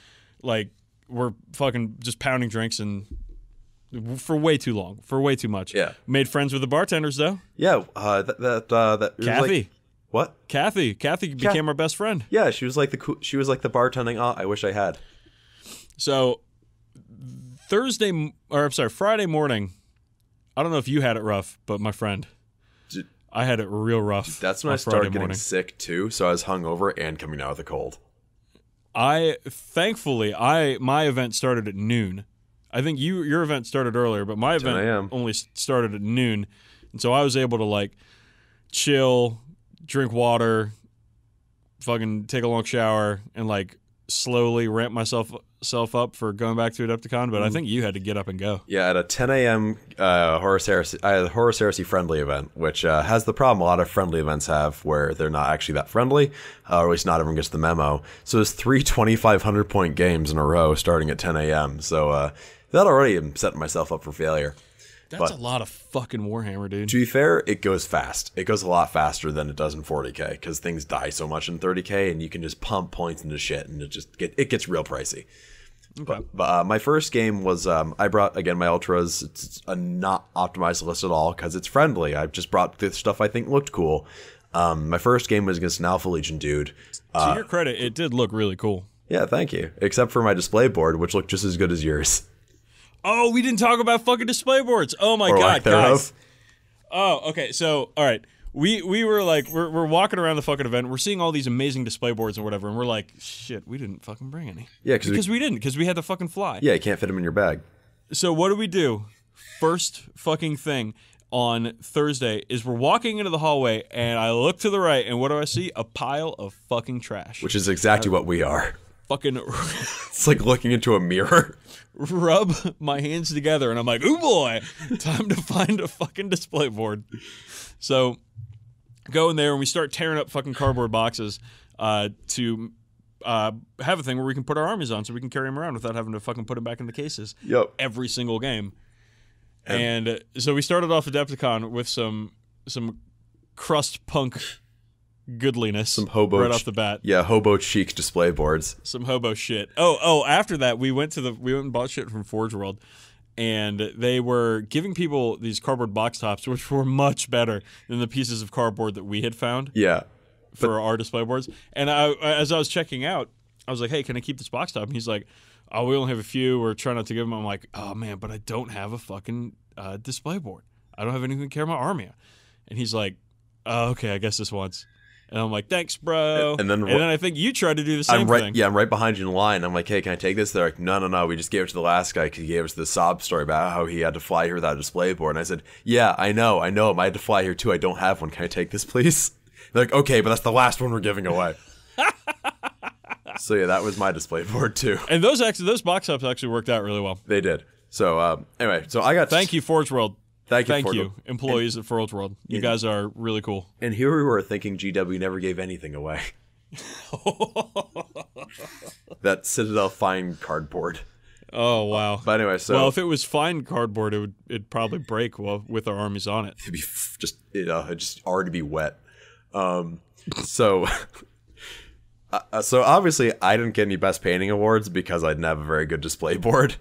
S1: like we're fucking just pounding drinks and. For way too long, for way too much.
S2: Yeah.
S1: Made friends with the bartenders though.
S2: Yeah. That
S1: Kathy.
S2: Like, what?
S1: Kathy became our best friend.
S2: Yeah, she was like the bartending. I wish I had.
S1: So Friday morning. I don't know if you had it rough, but my friend, I had it real rough.
S2: That's when I started getting sick too. So I was hungover and coming out with a cold.
S1: Thankfully, my event started at noon. I think your event started earlier, but my event only started at noon. And so I was able to like chill, drink water, fucking take a long shower, and like slowly ramp myself up for going back to Adepticon. But I think you had to get up and go.
S2: Yeah, at a 10 a.m. Horus Heresy friendly event, which has the problem a lot of friendly events have where they're not actually that friendly, or at least not everyone gets the memo. So there's 3 2,500-point games in a row starting at 10 a.m. So that already am setting myself up for failure.
S1: That's a lot of fucking Warhammer, dude.
S2: To be fair, it goes fast. It goes a lot faster than it does in 40k because things die so much in 30k, and you can just pump points into shit, and it gets real pricey. Okay. But my first game was I brought again my ultras. It's a not optimized list at all because it's friendly. I just brought the stuff I think looked cool. My first game was against an Alpha Legion dude.
S1: To your credit, it did look really cool.
S2: Yeah, thank you. Except for my display board, which looked just as good as yours.
S1: Oh, we didn't talk about fucking display boards. Oh my god, guys. Oh, okay. So, all right. We were like we're walking around the fucking event. We're seeing all these amazing display boards and whatever, and we're like, shit, we didn't fucking bring any.
S2: Yeah,
S1: because we didn't, because we had to fucking fly.
S2: Yeah, you can't fit them in your bag.
S1: So what do? First fucking thing. on Thursday is we're walking into the hallway, and I look to the right, and what do I see? A pile of fucking trash.
S2: Which is exactly what we are.
S1: Fucking...
S2: It's like looking into a mirror.
S1: Rub my hands together, and I'm like, ooh boy, time to find a fucking display board. So go in there, and we start tearing up fucking cardboard boxes to have a thing where we can put our armies on so we can carry them around without having to fucking put them back in the cases.
S2: Yep.
S1: Every single game. And so we started off Adepticon with some crust punk goodliness.
S2: Some hobo
S1: right off the bat.
S2: Yeah, hobo chic display boards.
S1: Some hobo shit. Oh, after that we went and bought shit from Forge World, and they were giving people these cardboard box tops, which were much better than the pieces of cardboard that we had found.
S2: Yeah.
S1: For our display boards. And as I was checking out, I was like, hey, can I keep this box top? And he's like, oh, we only have a few. We're trying not to give them. I'm like, oh, man, but I don't have a fucking display board. I don't have anything to carry my army on. And he's like, oh, okay, I guess this once. And I'm like, thanks, bro. And then I think you tried to do the same thing.
S2: Yeah, I'm right behind you in line. I'm like, hey, can I take this? They're like, no. We just gave it to the last guy because he gave us the sob story about how he had to fly here without a display board. And I said, yeah, I know. I had to fly here too. I don't have one. Can I take this, please? They're like, okay, but that's the last one we're giving away. So yeah, that was my display board too.
S1: And those box tops actually worked out really well.
S2: They did. So anyway, so I got.
S1: Thank you, Forge World.
S2: Thank
S1: you, employees at Forge World. You guys are really cool.
S2: And here we were thinking GW never gave anything away. That Citadel fine cardboard.
S1: Oh wow!
S2: But anyway, so
S1: if it was fine cardboard, it'd probably break with our armies on it.
S2: It'd be it'd just already be wet. So obviously I didn't get any best painting awards because I didn't have a very good display board.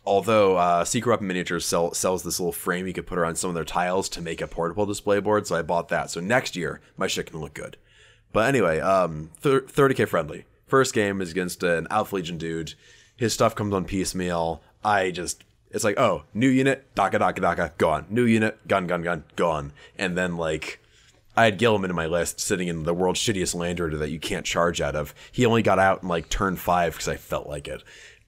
S2: Although Secret Weapon Miniatures sells this little frame you could put around some of their tiles to make a portable display board, so I bought that. So next year my shit can look good. But anyway, 30k friendly. First game is against an Alpha Legion dude. His stuff comes on piecemeal. It's like, oh, new unit, daka, gone. New unit, gun, gone. And then like, I had Gilliman in my list, sitting in the world's shittiest land order that you can't charge out of. He only got out in like turn 5 because I felt like it.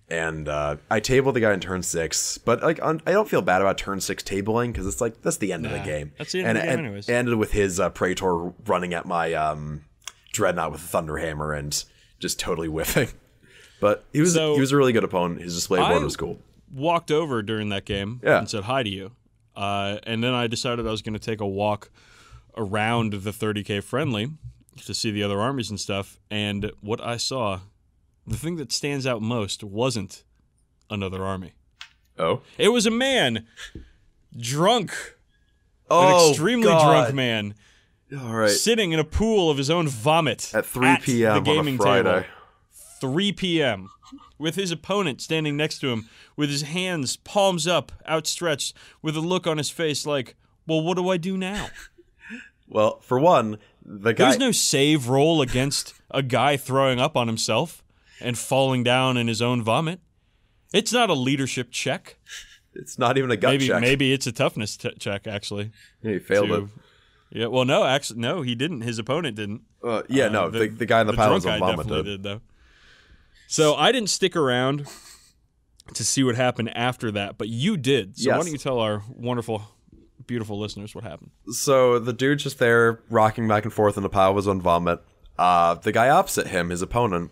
S2: And I tabled the guy in turn 6, but like I don't feel bad about turn 6 tabling because it's like that's the end of the game.
S1: That's the end of the game anyways.
S2: Ended with his Praetor running at my Dreadnought with a Thunderhammer and just totally whiffing. But he was a really good opponent. His display board was cool.
S1: Walked over during that game and said hi to you, and then I decided I was going to take a walk around the 30k friendly to see the other armies and stuff. And what I saw, the thing that stands out most wasn't another army.
S2: Oh?
S1: It was a man. Drunk.
S2: Oh,
S1: an extremely drunk man.
S2: All right.
S1: Sitting in a pool of his own vomit.
S2: At 3 p.m.
S1: the gaming
S2: on a Friday.
S1: Table. 3 p.m. With his opponent standing next to him, with his hands palms up, outstretched, with a look on his face like, well, what do I do now?
S2: Well, for one, the guy...
S1: There's no save roll against a guy throwing up on himself and falling down in his own vomit. It's not a leadership check.
S2: It's not even a gut check.
S1: Maybe it's a toughness check, actually.
S2: Yeah, he failed it.
S1: Yeah, well, no, he didn't. His opponent didn't.
S2: The guy in the pile was on vomit,
S1: did, though. So I didn't stick around to see what happened after that, but you did. So why don't you tell our wonderful, beautiful listeners what happened?
S2: So the dude's just there rocking back and forth in the pile was on vomit. The guy opposite him, his opponent,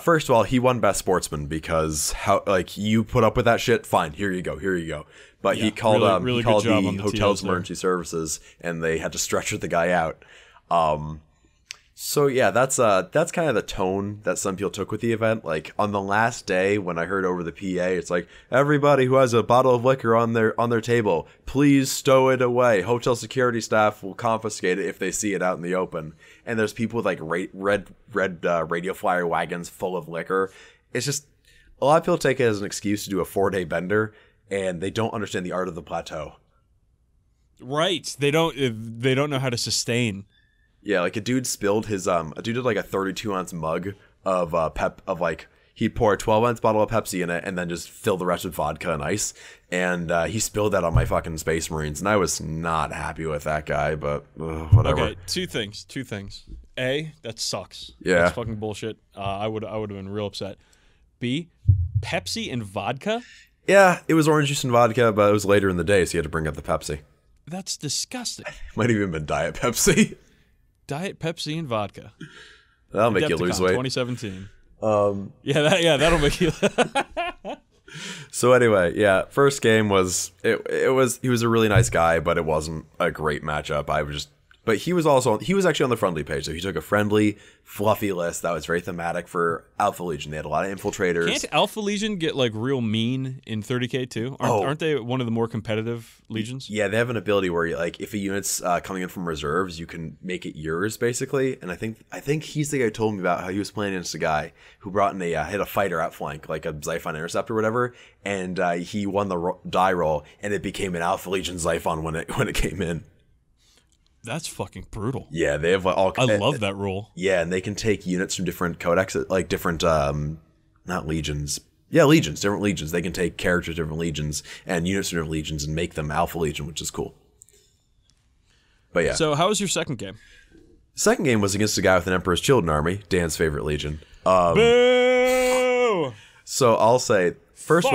S2: first of all, he won Best Sportsman because you put up with that shit. Fine, here you go. But he called
S1: really
S2: the Hotels Emergency Services, and they had to stretcher the guy out. So yeah, that's kind of the tone that some people took with the event. Like on the last day when I heard over the PA, it's like, everybody who has a bottle of liquor on their table, please stow it away. Hotel security staff will confiscate it if they see it out in the open. And there's people with like red radio flyer wagons full of liquor. It's just a lot of people take it as an excuse to do a 4-day bender, and they don't understand the art of the plateau. Right. They don't know how to sustain. Yeah, like a dude spilled his a dude did like a 32-ounce mug of he'd pour a 12-ounce bottle of Pepsi in it and then just fill the rest with vodka and ice, and he spilled that on my fucking Space Marines, and I was not happy with that guy, but whatever. Okay, two things. A, that sucks. Yeah, that's fucking bullshit. I would have been real upset. B, Pepsi and vodka. Yeah, it was orange juice and vodka, but it was later in the day, so you had to bring up the Pepsi.
S1: That's disgusting.
S2: Might have even been Diet Pepsi.
S1: Diet Pepsi and vodka.
S2: That'll make you lose weight.
S1: 2017. That'll make you.
S2: So anyway, yeah, first game was he was a really nice guy, but it wasn't a great matchup. But he was actually on the friendly page, so he took a friendly, fluffy list that was very thematic for Alpha Legion. They had a lot of infiltrators.
S1: Can't Alpha Legion get like real mean in 30k too? Aren't they one of the more competitive legions?
S2: Yeah, they have an ability where like if a unit's coming in from reserves, you can make it yours basically. And I think he's the guy who told me about how he was playing against a guy who brought in hit a fighter outflank, like a Xiphon Intercept or whatever, and he won the die roll, and it became an Alpha Legion Xiphon when it came in.
S1: That's fucking brutal.
S2: Yeah, they have all.
S1: I love that rule.
S2: Yeah, and they can take units from different codexes, like different, not legions. Yeah, legions, different legions. They can take characters, different legions, and units from different legions, and make them Alpha Legion, which is cool. But yeah.
S1: So, how was your second game?
S2: Second game was against a guy with an Emperor's Children army, Dan's favorite legion.
S1: Boo!
S2: So I'll say, first of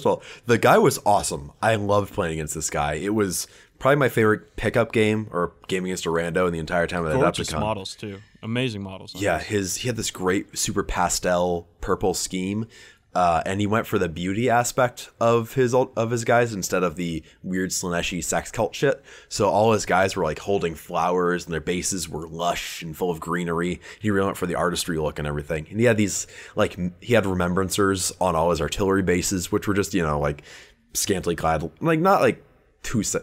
S2: all, the guy was awesome. I loved playing against this guy. It was probably my favorite pickup game or game against a rando in the entire time of the Adepticon.
S1: Gorgeous models too, amazing models.
S2: Yeah, he had this great super pastel purple scheme, and he went for the beauty aspect of his guys instead of the weird Slaneshi sex cult shit. So all his guys were like holding flowers, and their bases were lush and full of greenery. He really went for the artistry look and everything. And he had these he had remembrancers on all his artillery bases, which were just like scantily clad, like not like.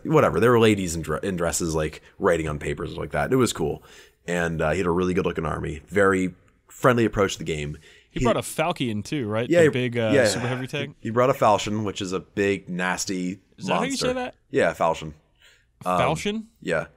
S2: Whatever, there were ladies in dresses like writing on papers like that. It was cool, and he had a really good looking army. Very friendly approach to the game.
S1: He brought a Falcon too, right?
S2: Yeah,
S1: the big super heavy tank.
S2: He brought a Falchion, which is a big nasty.
S1: Is that monster. How you say that?
S2: Yeah, Falchion.
S1: Falchion?
S2: Yeah.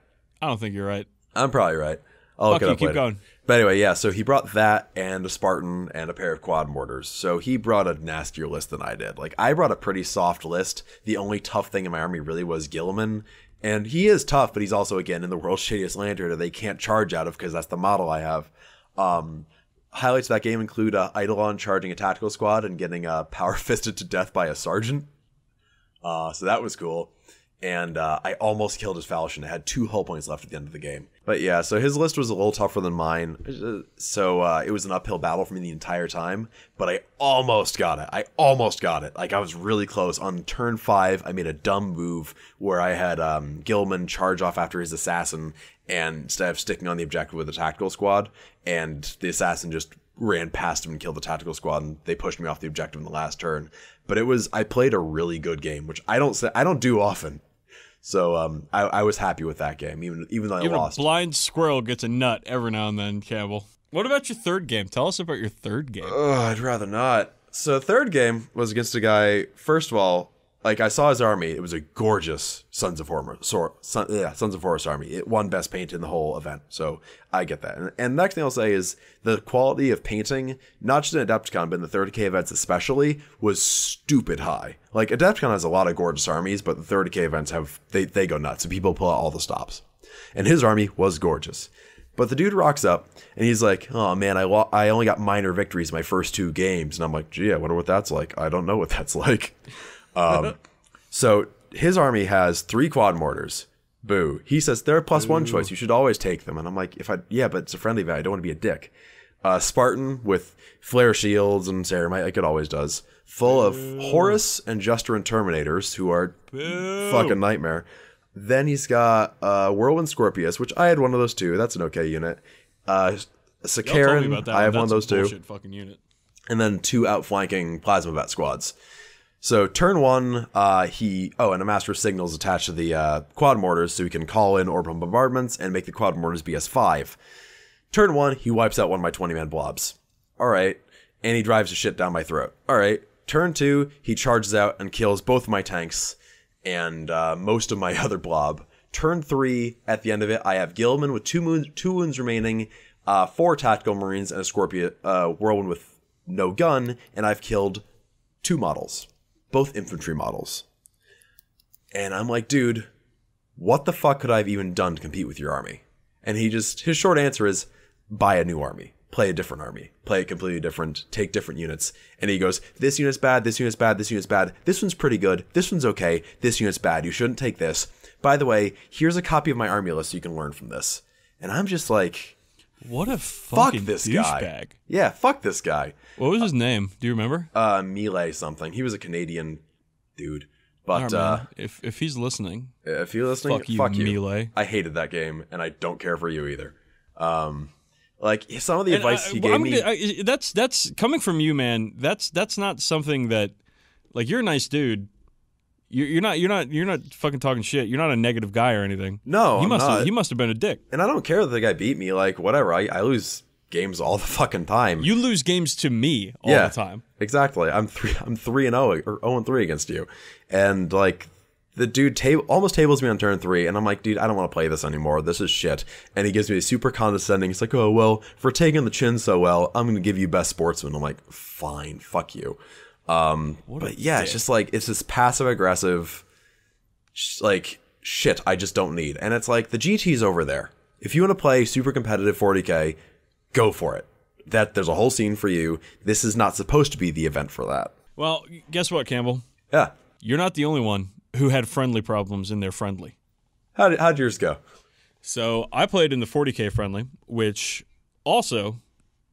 S1: I don't think you're right.
S2: I'm probably right. I'll look it up later.
S1: Keep going.
S2: But anyway, yeah, so he brought that and a Spartan and a pair of quad mortars. So he brought a nastier list than I did. Like, I brought a pretty soft list. The only tough thing in my army really was Gilliman. And he is tough, but he's also, again, in the world's shittiest lantern that they can't charge out of because that's the model I have. Highlights of that game include Eidolon charging a tactical squad and getting power fisted to death by a sergeant. So that was cool. And I almost killed his Falchion. I had 2 hull points left at the end of the game. But yeah, so his list was a little tougher than mine. So it was an uphill battle for me the entire time. But I almost got it. Like, I was really close. On turn 5, I made a dumb move where I had Gilman charge off after his assassin, and instead of sticking on the objective with a tactical squad, and the assassin just ran past him and killed the tactical squad, and they pushed me off the objective in the last turn. But I played a really good game, which I don't do often. So I was happy with that game, even though I lost.
S1: A blind squirrel gets a nut every now and then, Campbell. What about your third game? Tell us about your third game.
S2: I'd rather not. So third game was against a guy. First of all, like, I saw his army. It was a gorgeous Sons of Horus army. It won best paint in the whole event. So I get that. And the next thing I'll say is the quality of painting, not just in Adepticon, but in the 30k events especially, was stupid high. Like, Adepticon has a lot of gorgeous armies, but the 30k events they go nuts, and people pull out all the stops. And his army was gorgeous. But the dude rocks up, and he's like, oh man, I only got minor victories my first 2 games. And I'm like, gee, I wonder what that's like. I don't know what that's like. So his army has 3 quad mortars. Boo. He says they're a +1 choice. You should always take them. And I'm like, but it's a friendly value. I don't want to be a dick. Spartan with flare shields and ceramite, like it always does. Full of Horus and Juster and Terminators, who are fucking nightmare. Then he's got Whirlwind Scorpius, which I had one of those too. That's an okay unit. Sakaran, I have one of those too.
S1: Fucking unit.
S2: And then 2 outflanking Plasma Bat squads. So turn 1, and a Master of Signals attached to the quad mortars, so he can call in orbital bombardments and make the quad mortars BS5. Turn 1, he wipes out one of my 20-man blobs. All right. And he drives the shit down my throat. All right. Turn 2, he charges out and kills both of my tanks and most of my other blob. Turn 3, at the end of it, I have Gilman with 2 wounds remaining, 4 tactical marines, and a Whirlwind with no gun, and I've killed 2 models. Both infantry models. And I'm like, dude, what the fuck could I have even done to compete with your army? And his short answer is, buy a new army. play a different army, play it completely different, take different units. And he goes, this unit's bad, this unit's bad, this unit's bad, this one's pretty good, this one's okay, this unit's bad, you shouldn't take this. By the way, here's a copy of my army list so you can learn from this. And I'm just like,
S1: what a fucking
S2: this
S1: douchebag.
S2: Guy. Yeah, fuck this guy.
S1: What was his name? Do you remember?
S2: Melee something. He was a Canadian dude. But
S1: right, if he's listening,
S2: if you're listening,
S1: fuck you, Melee.
S2: I hated that game, and I don't care for you either. Like some of the advice he gave me.
S1: That's coming from you, man. That's not something that, like, you're a nice dude. You're not fucking talking shit. You're not a negative guy or anything.
S2: No,
S1: he must have been a dick.
S2: And I don't care that the guy beat me. Like, whatever. I lose games all the fucking time.
S1: You lose games to me all the time.
S2: Exactly. I'm 3-0 or 0-3 against you, and like the dude almost tables me on turn 3, and I'm like, dude, I don't want to play this anymore. This is shit. And he gives me a super condescending. He's like, oh well, for taking the chin so well, I'm gonna give you best sportsman. I'm like, fine, fuck you. But yeah, it's just like, it's this passive aggressive, like, shit I just don't need. And it's like, the GT's over there. If you want to play super competitive 40k, go for it. There's a whole scene for you. This is not supposed to be the event for that.
S1: Well, guess what, Campbell?
S2: Yeah.
S1: You're not the only one who had friendly problems in their friendly.
S2: How'd yours go?
S1: So I played in the 40k friendly, which also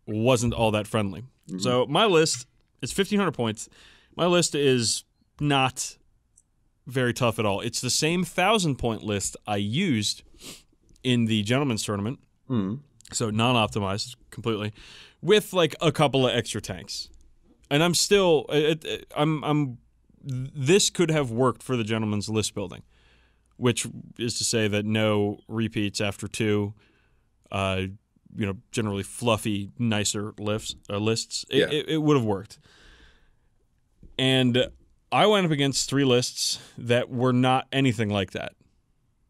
S1: wasn't all that friendly. Mm-hmm. So my list is 1,500 points. My list is not very tough at all. It's the same 1,000-point list I used in the gentleman's tournament.
S2: Mm.
S1: So non-optimized completely, with like a couple of extra tanks. And I'm still, this could have worked for the gentleman's list building, which is to say that no repeats after 2, generally fluffy, nicer lists. It would have worked. And I went up against 3 lists that were not anything like that.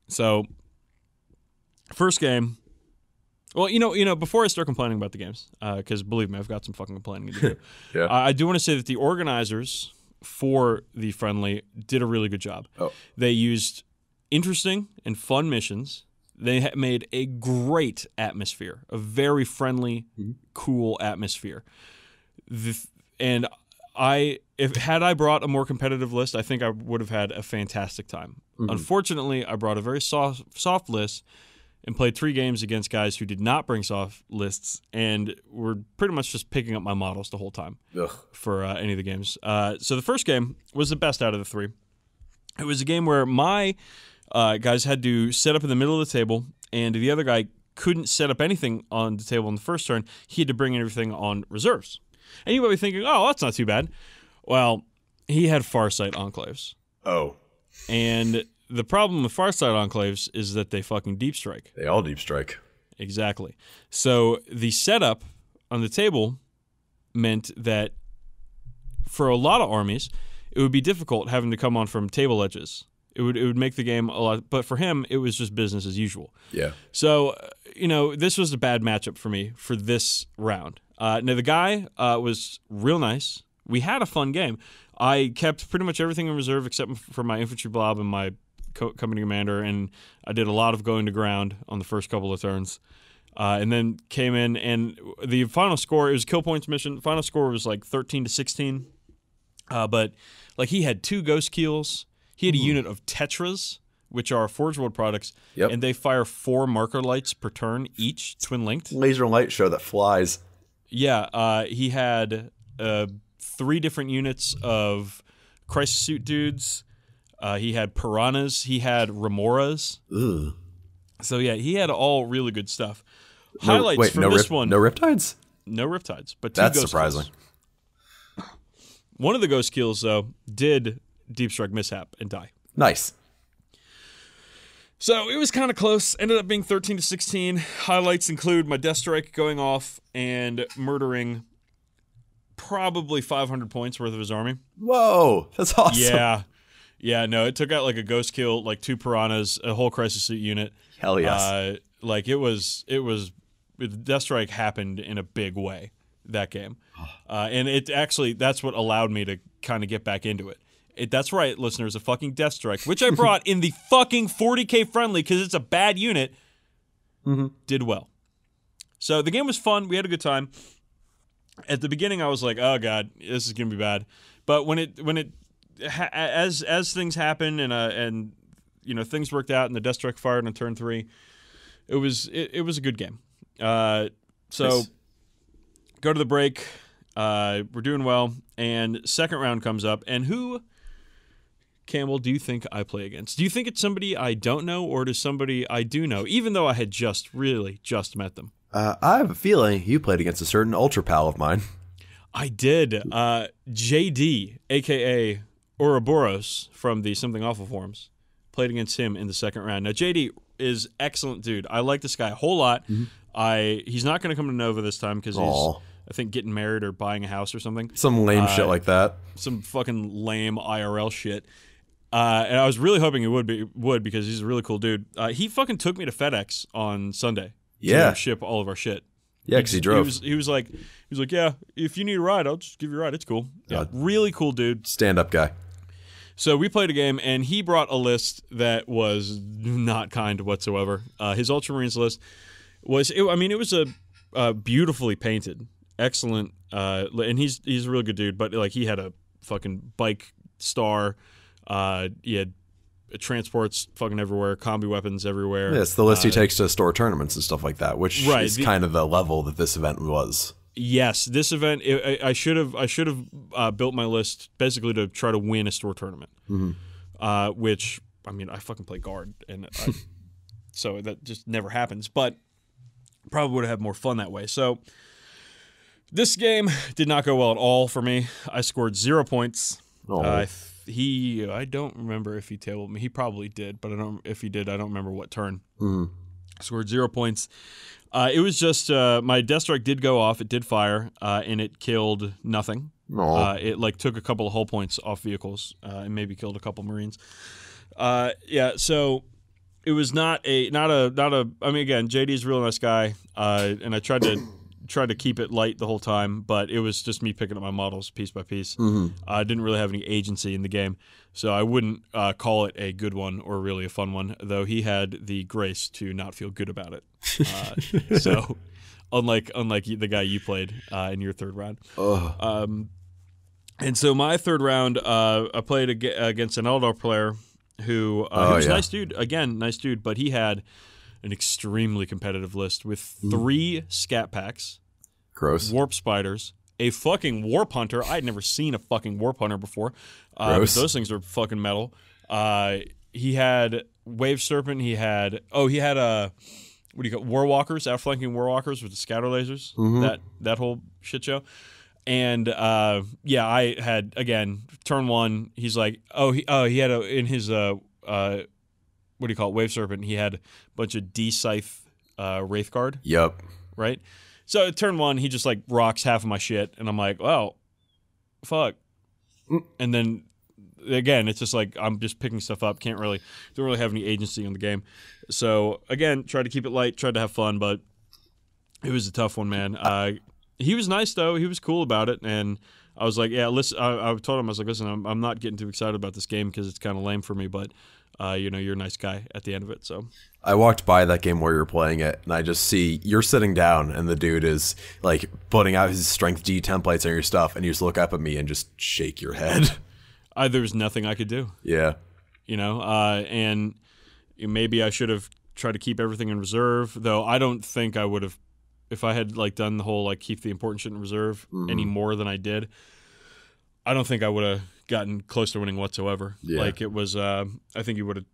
S1: So, first game. Well, before I start complaining about the games, because believe me, I've got some fucking complaining to do.
S2: Yeah.
S1: I do want to say that the organizers for the friendly did a really good job.
S2: Oh.
S1: They used interesting and fun missions. They made a great atmosphere, a very friendly, cool atmosphere. Had I brought a more competitive list, I think I would have had a fantastic time. Mm-hmm. Unfortunately, I brought a very soft list and played 3 games against guys who did not bring soft lists and were pretty much just picking up my models the whole time for any of the games. So the first game was the best out of the 3. It was a game where my guys had to set up in the middle of the table, and the other guy couldn't set up anything on the table in the first turn. He had to bring everything on reserves. And you might be thinking, oh, that's not too bad. Well, he had Farsight Enclaves.
S2: Oh.
S1: And the problem with Farsight Enclaves is that they fucking deep strike.
S2: They all deep strike.
S1: Exactly. So the setup on the table meant that for a lot of armies, it would be difficult having to come on from table edges. It would make the game a lot, but for him, it was just business as usual.
S2: Yeah.
S1: So, this was a bad matchup for me for this round. Now, the guy was real nice. We had a fun game. I kept pretty much everything in reserve except for my infantry blob and my company commander, and I did a lot of going to ground on the first couple of turns. And then came in, and the final score, it was a kill points mission. Final score was like 13-16. But like he had 2 ghost kills. He had a unit of Tetras, which are Forge World products, and they fire 4 marker lights per turn, each twin-linked.
S2: Laser and light show that flies.
S1: Yeah, he had 3 different units of Crisis Suit dudes. He had Piranhas. He had Remoras.
S2: Ugh.
S1: So, yeah, he had all really good stuff. Highlights from this one.
S2: No Riptides?
S1: No Riptides, but 2
S2: That's
S1: ghost
S2: surprising.
S1: Kills. One of the ghost kills, though, did deep strike mishap and die.
S2: Nice.
S1: So it was kind of close. Ended up being 13-16. Highlights include my death strike going off and murdering probably 500 points worth of his army.
S2: Whoa, that's awesome.
S1: Yeah, no, it took out like a ghost kill, like 2 piranhas, a whole crisis suit unit.
S2: Hell yes.
S1: The death strike happened in a big way that game. And it actually, that's what allowed me to kind of get back into it. That's right, listeners, a fucking death strike, which I brought in the fucking 40k friendly because it's a bad unit, did well. So the game was fun. We had a good time. At the beginning, I was like, "Oh God, this is gonna be bad." But as things happened and things worked out and the Death Strike fired on turn 3, it was a good game. So
S2: Nice.
S1: Go to the break. We're doing well, and second round comes up, and who, Campbell, do you think I play against? Do you think it's somebody I don't know, or is somebody I do know, even though I had just met them?
S2: I have a feeling you played against a certain ultra pal of mine.
S1: I did. JD, a.k.a. Ouroboros from the Something Awful forums, played against him in the second round. Now, JD is excellent dude. I like this guy a whole lot. Mm-hmm. He's not going to come to Nova this time because he's, I think, getting married or buying a house or something.
S2: Some lame shit like that.
S1: Some fucking lame IRL shit. And I was really hoping he would because he's a really cool dude. He fucking took me to FedEx on Sunday. To ship all of our shit.
S2: Yeah, because he drove.
S1: He was like, yeah, if you need a ride, I'll just give you a ride. It's cool. Yeah, really cool dude.
S2: Stand-up guy.
S1: So we played a game, and he brought a list that was not kind whatsoever. His Ultramarines list was, it was a beautifully painted, excellent, and he's a really good dude. But like, he had a fucking bike star. He had transports fucking everywhere, combi weapons everywhere.
S2: Yeah, it's the list he takes to store tournaments and stuff like that, which is kind of the level that this event was. Yes,
S1: this event, I should have built my list basically to try to win a store tournament. Mm-hmm. Which, I fucking play guard, and so that just never happens. But probably would have had more fun that way. So this game did not go well at all for me. I scored 0 points. I don't remember if he tabled me. He probably did, but if he did, I don't remember what turn. Mm-hmm. Scored 0 points. It was just my Death Strike did go off. It did fire, and it killed nothing. It took a couple of hull points off vehicles, and maybe killed a couple Marines. So it was not a. Again, JD's a real nice guy, and I tried to keep it light the whole time, but it was just me picking up my models piece by piece. Mm-hmm. I didn't really have any agency in the game, so I wouldn't call it a good one or really a fun one, though he had the grace to not feel good about it. So unlike the guy you played in your third round. And so my third round, I played against an Eldar player who was a nice dude. Again, nice dude, but he had an extremely competitive list with 3 scat packs,
S2: gross,
S1: warp spiders, a fucking warp hunter. I'd never seen a fucking warp hunter before. Those things are fucking metal. He had wave serpent. He had war walkers, outflanking war walkers with the scatter lasers. Mm-hmm. That whole shit show. And I had, again, turn 1. He's like, he had in his wave serpent, he had a bunch of D-Scythe Wraithguard.
S2: Yep.
S1: Right? So turn 1, he just rocks half of my shit, and I'm like, well, fuck. And then again, it's just I'm just picking stuff up, don't really have any agency in the game. So again, tried to keep it light, tried to have fun, but it was a tough one, man. He was nice though, he was cool about it, and I was like, yeah, listen, I told him, I was like, listen, I'm not getting too excited about this game because it's kind of lame for me, but you're a nice guy at the end of it. So
S2: I walked by that game where you're playing it, and I just see you're sitting down, and the dude is putting out his strength D templates on your stuff, and you just look up at me and just shake your head.
S1: There was nothing I could do.
S2: Yeah,
S1: and maybe I should have tried to keep everything in reserve, though. I don't think I would have, if I had done the whole keep the important shit in reserve any more than I did. I don't think I would have gotten close to winning whatsoever. Yeah. It was, I think he would have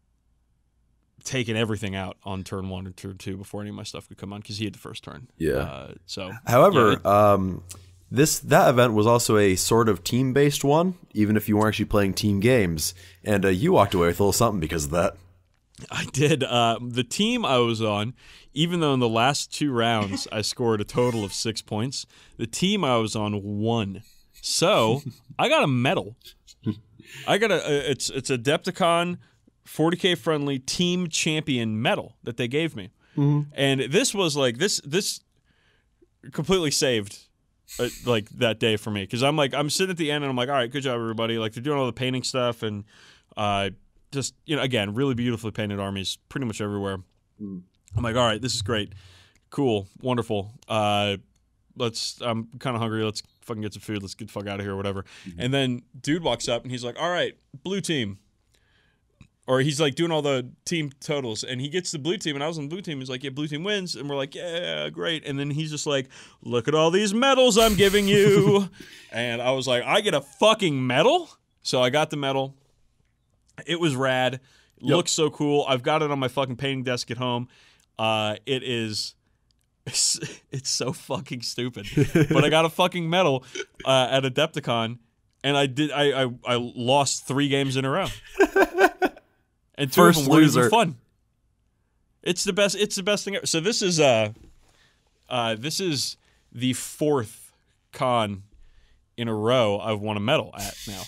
S1: taken everything out on turn 1 or turn 2 before any of my stuff could come on because he had the first turn.
S2: Yeah. However, that event was also a sort of team-based one, even if you weren't actually playing team games, and you walked away with a little something because of that.
S1: I did. The team I was on, even though in the last 2 rounds I scored a total of 6 points, the team I was on won. So I got a medal. It's Adepticon 40k friendly team champion medal that they gave me, and this was this completely saved that day for me because I'm sitting at the end and I'm like, all right, good job everybody. They're doing all the painting stuff and again, really beautifully painted armies pretty much everywhere. I'm like, all right, this is great. Cool. Wonderful. I'm kind of hungry. Let's fucking get some food. Let's get the fuck out of here or whatever. Mm-hmm. And then dude walks up and he's like, all right, blue team. Or he's like doing all the team totals, and he gets the blue team, and I was on the blue team. He's like, yeah, blue team wins. And we're like, yeah, great. And then he's just like, look at all these medals I'm giving you. And I was like, I get a fucking medal? So I got the medal. It was rad. It looks so cool. I've got it on my fucking painting desk at home. It's so fucking stupid. But I got a fucking medal at Adepticon, and I lost 3 games in a row. And 2 of them weren't even fun. It's the best thing ever. So this is the 4th con in a row I've won a medal at now.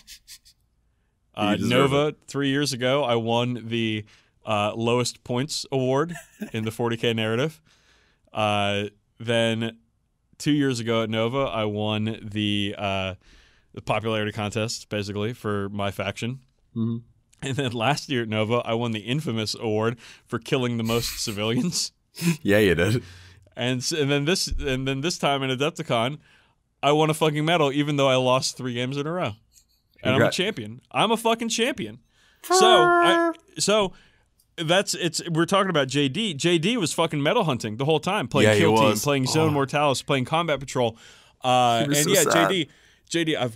S1: Nova, 3 years ago, I won the lowest points award in the 40k narrative. Then 2 years ago at Nova, I won the popularity contest, basically, for my faction. Mm-hmm. And then last year at Nova, I won the infamous award for killing the most civilians.
S2: Yeah, you did.
S1: And then this time in Adepticon, I won a fucking medal, even though I lost 3 games in a row. And I'm a champion. I'm a fucking champion. So that's it's. We're talking about JD. JD was fucking medal hunting the whole time, playing Kill Team, playing Zone Mortalis, playing Combat Patrol. JD. JD, I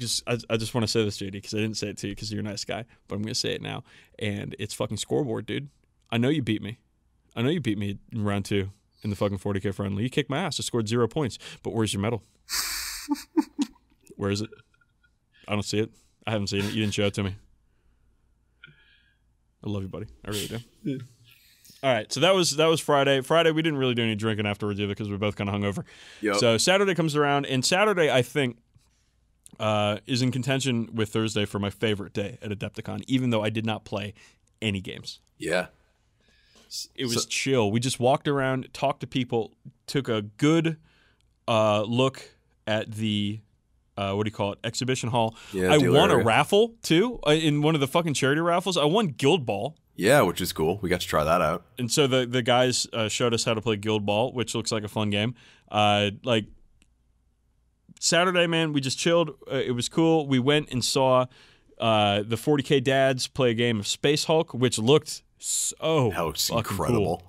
S1: just want to say this, JD, because I didn't say it to you because you're a nice guy, but I'm going to say it now. And it's fucking scoreboard, dude. I know you beat me. I know you beat me in round 2 in the fucking 40k friendly. You kicked my ass. I scored 0 points. But where's your medal? Where is it? I don't see it. I haven't seen it. You didn't show it to me. I love you, buddy. I really do. Yeah. All right, so that was Friday. Friday, we didn't really do any drinking afterwards either because we were both kind of hungover. Yep. So Saturday comes around, and Saturday, I think, is in contention with Thursday for my favorite day at Adepticon, even though I did not play any games.
S2: Yeah.
S1: It was chill. We just walked around, talked to people, took a good look at the, exhibition hall. Yeah, I won a raffle, too, in one of the fucking charity raffles. I won Guild Ball.
S2: Yeah, which is cool. We got to try that out.
S1: And so the guys showed us how to play Guild Ball, which looks like a fun game. Saturday, man, we just chilled. It was cool. We went and saw the 40k dads play a game of Space Hulk, which looked so incredible. Cool.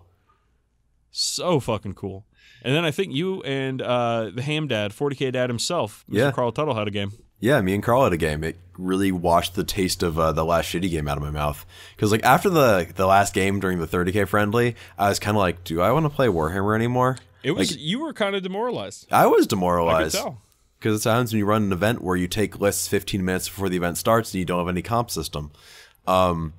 S1: So fucking cool. And then I think you and the Ham Dad, 40k Dad himself, Mr. Carl Tuttle, had a game.
S2: Yeah, me and Carl had a game. It really washed the taste of the last shitty game out of my mouth. Because after the last game during the 30k friendly, I was kind of like, do I want to play Warhammer anymore?
S1: It was you were kind of demoralized.
S2: I was demoralized.
S1: I could tell.
S2: Because it sounds when you run an event where you take lists 15 minutes before the event starts and you don't have any comp system. The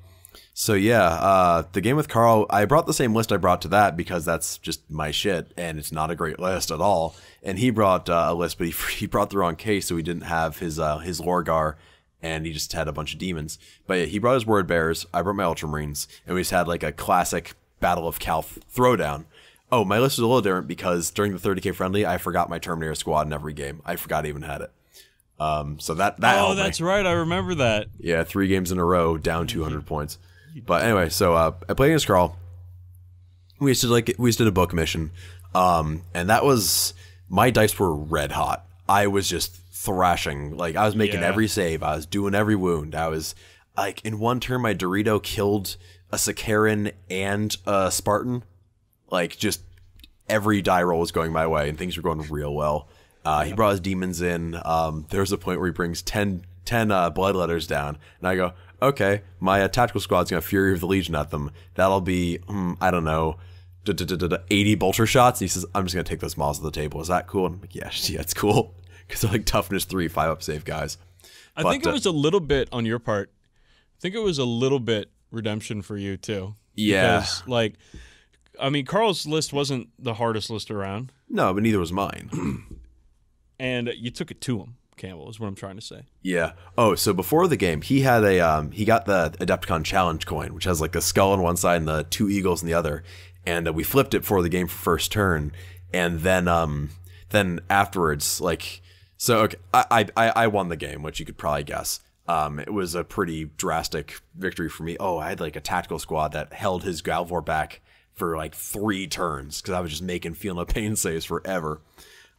S2: game with Carl, I brought the same list I brought to that because that's just my shit, and it's not a great list at all. And he brought a list, but he brought the wrong case, so he didn't have his Lorgar, and he just had a bunch of demons. But yeah, he brought his Word Bearers, I brought my Ultramarines, and we just had like a classic Battle of Calth throwdown. Oh, my list was a little different because during the 30k friendly, I forgot my Terminator squad in every game. I forgot I even had it. So that
S1: oh, that's right. I remember that.
S2: Yeah, 3 games in a row, down 200 points. But anyway, so I played against Carl. We just did a book mission, and that was, my dice were red hot. I was just thrashing. Like I was making every save. I was doing every wound. I was like, in one turn, my Dorito killed a Sakaran and a Spartan. Like, just every die roll was going my way, and things were going real well. He brought his demons in. There was a point where he brings 10 bloodletters down, and I go, okay, my tactical squad's going to Fury of the Legion at them. That'll be, I don't know, 80 bolter shots. And he says, I'm just going to take those models off the table. Is that cool? And I'm like, yeah, it's cool. Because they're like toughness 3, 5-up save guys.
S1: I think it was a little bit on your part. I think it was a little bit redemption for you, too.
S2: Yeah.
S1: Because, Carl's list wasn't the hardest list around.
S2: No, but neither was mine.
S1: And you took it to him, Campbell, is what I'm trying to say.
S2: Yeah. Oh, so before the game, he had he got the Adepticon challenge coin, which has like a skull on one side and the 2 eagles on the other. And we flipped it for the game for first turn. And then afterwards, I won the game, which you could probably guess. It was a pretty drastic victory for me. Oh, I had like a tactical squad that held his Galvor back for like 3 turns because I was just making Feel No Pain saves forever.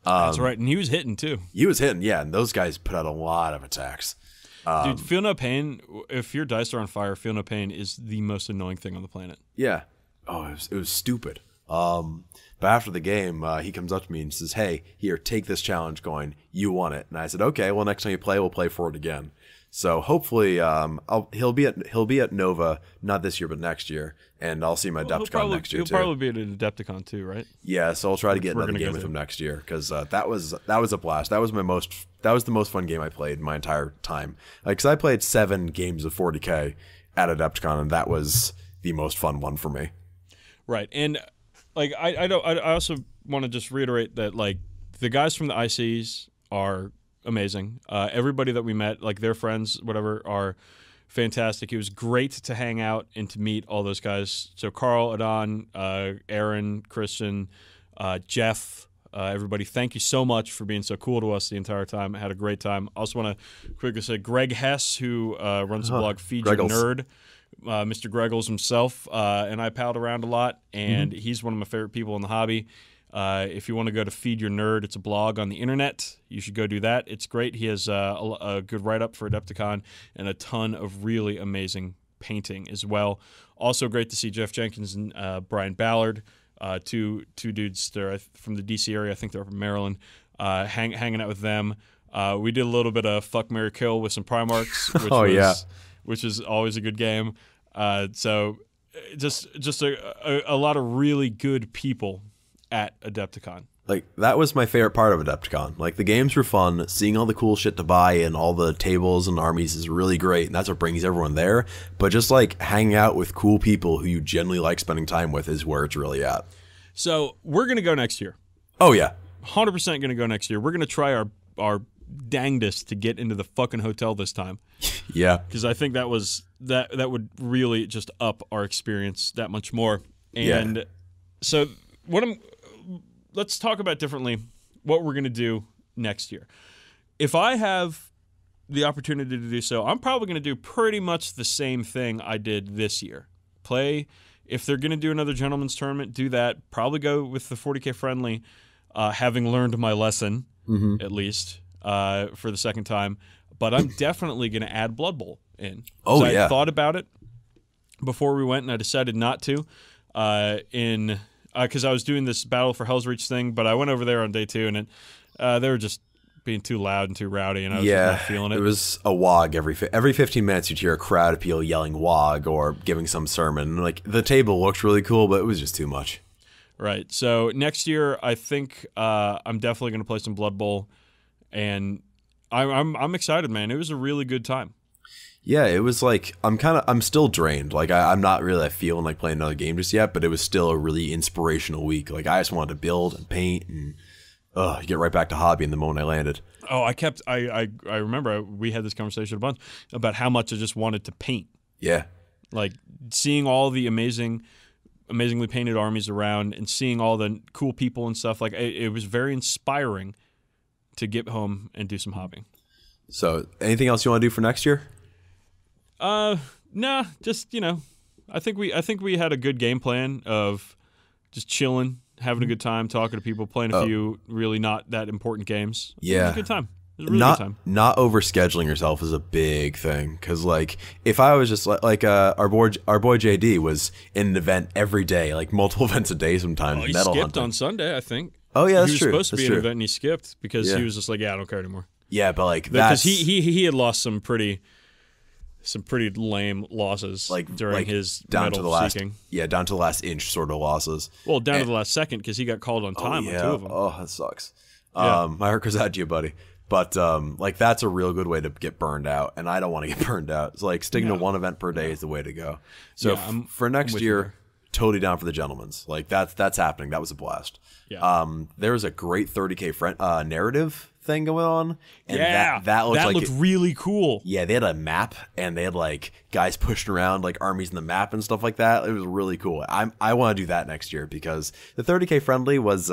S1: That's right, and he was hitting too.
S2: He was hitting, yeah, and those guys put out a lot of attacks.
S1: Dude, Feel No Pain, if your dice are on fire, Feel No Pain is the most annoying thing on the planet.
S2: Yeah. Oh, it was stupid. But after the game, he comes up to me and says, "Hey, here, take this challenge coin. You won it." And I said, "Okay, well, next time you play, we'll play for it again." So hopefully, he'll be at Nova, not this year, but next year, and I'll see him at Adepticon next year too.
S1: He'll probably be at Adepticon too, right?
S2: Yeah, so I'll try to get another game with him next year because that was a blast. That was the most fun game I played in my entire time. Because I played 7 games of 40k at Adepticon, and that was the most fun one for me.
S1: Right, and like I also want to just reiterate that like the guys from the ICs are amazing. Everybody that we met, like their friends, whatever, are fantastic. It was great to hang out and to meet all those guys. So Carl, Adon, Aaron, Christian, Jeff, everybody, thank you so much for being so cool to us the entire time. I had a great time. I also want to quickly say Greg Hess, who runs the blog Feed Your Nerd, Mr. Greggles himself, and I palled around a lot, and he's one of my favorite people in the hobby. If you want to go to Feed Your Nerd, it's a blog on the internet. You should go do that. It's great. He has a good write-up for Adepticon and a ton of really amazing painting as well. Also great to see Jeff Jenkins and Brian Ballard, two dudes there from the D.C. area. I think they're from Maryland, hanging out with them. We did a little bit of Fuck, Marry, Kill with some Primarchs, which is always a good game. So just a lot of really good people at Adepticon.
S2: Like, that was my favorite part of Adepticon. Like, the games were fun. Seeing all the cool shit to buy and all the tables and armies is really great, and that's what brings everyone there. But just, like, hanging out with cool people who you genuinely like spending time with is where it's really at.
S1: So, we're going to go next year.
S2: Oh, yeah.
S1: 100% going to go next year. We're going to try our dangdest to get into the fucking hotel this time.
S2: Yeah.
S1: Because I think that would really just up our experience that much more. And so, let's talk about differently what we're going to do next year. If I have the opportunity to do so, I'm probably going to do pretty much the same thing I did this year. If they're going to do another gentleman's tournament, do that. Probably go with the 40k friendly, having learned my lesson, at least, for the second time. But I'm definitely going to add Blood Bowl in.
S2: Oh, yeah.
S1: I thought about it before we went, and I decided not to because I was doing this Battle for Hell's Reach thing, but I went over there on day 2, and they were just being too loud and too rowdy, and I was just not feeling it.
S2: It was a WOG every 15 minutes. You'd hear a crowd of people yelling WOG or giving some sermon. Like, the table looks really cool, but it was just too much.
S1: Right. So next year, I think I'm definitely going to play some Blood Bowl, and I'm excited, man. It was a really good time.
S2: Yeah, it was like, I'm still drained. Like, I'm not really feeling like playing another game just yet, but it was still a really inspirational week. Like, I just wanted to build and paint and get right back to hobby in the moment I landed.
S1: Oh, I remember we had this conversation a bunch about how much I just wanted to paint.
S2: Yeah.
S1: Like, seeing all the amazingly painted armies around and seeing all the cool people and stuff, like, it was very inspiring to get home and do some hobbying.
S2: So, anything else you want to do for next year?
S1: Nah, just, I think we had a good game plan of just chilling, having a good time, talking to people, playing a few really not that important games.
S2: Yeah.
S1: It was a good time. It was a really good time.
S2: Not overscheduling yourself is a big thing, because, like, if I was just like our boy JD was in an event every day, like multiple events a day sometimes.
S1: Oh, he skipped on Sunday, I think.
S2: Oh, yeah, that's true.
S1: He was supposed to be in an event and he skipped because he was just like, I don't care anymore.
S2: Yeah, but like
S1: because he had lost some pretty lame losses during his
S2: down to the last
S1: seeking.
S2: Yeah, down to the last inch sort of losses.
S1: Well, down to the last second because he got called on time on 2 of them.
S2: Oh, that sucks.
S1: Yeah.
S2: My heart goes out to you, buddy. But like, that's a real good way to get burned out, and I don't want to get burned out. It's like sticking to one event per day is the way to go. So for next year, totally down for the gentlemen's. Like, that's happening. That was a blast.
S1: Yeah.
S2: There was a great 30k narrative thing going on, and that
S1: looked really cool.
S2: Yeah, they had a map, and they had like guys pushing around like armies in the map and stuff like that. It was really cool. I want to do that next year because the 30k friendly was 2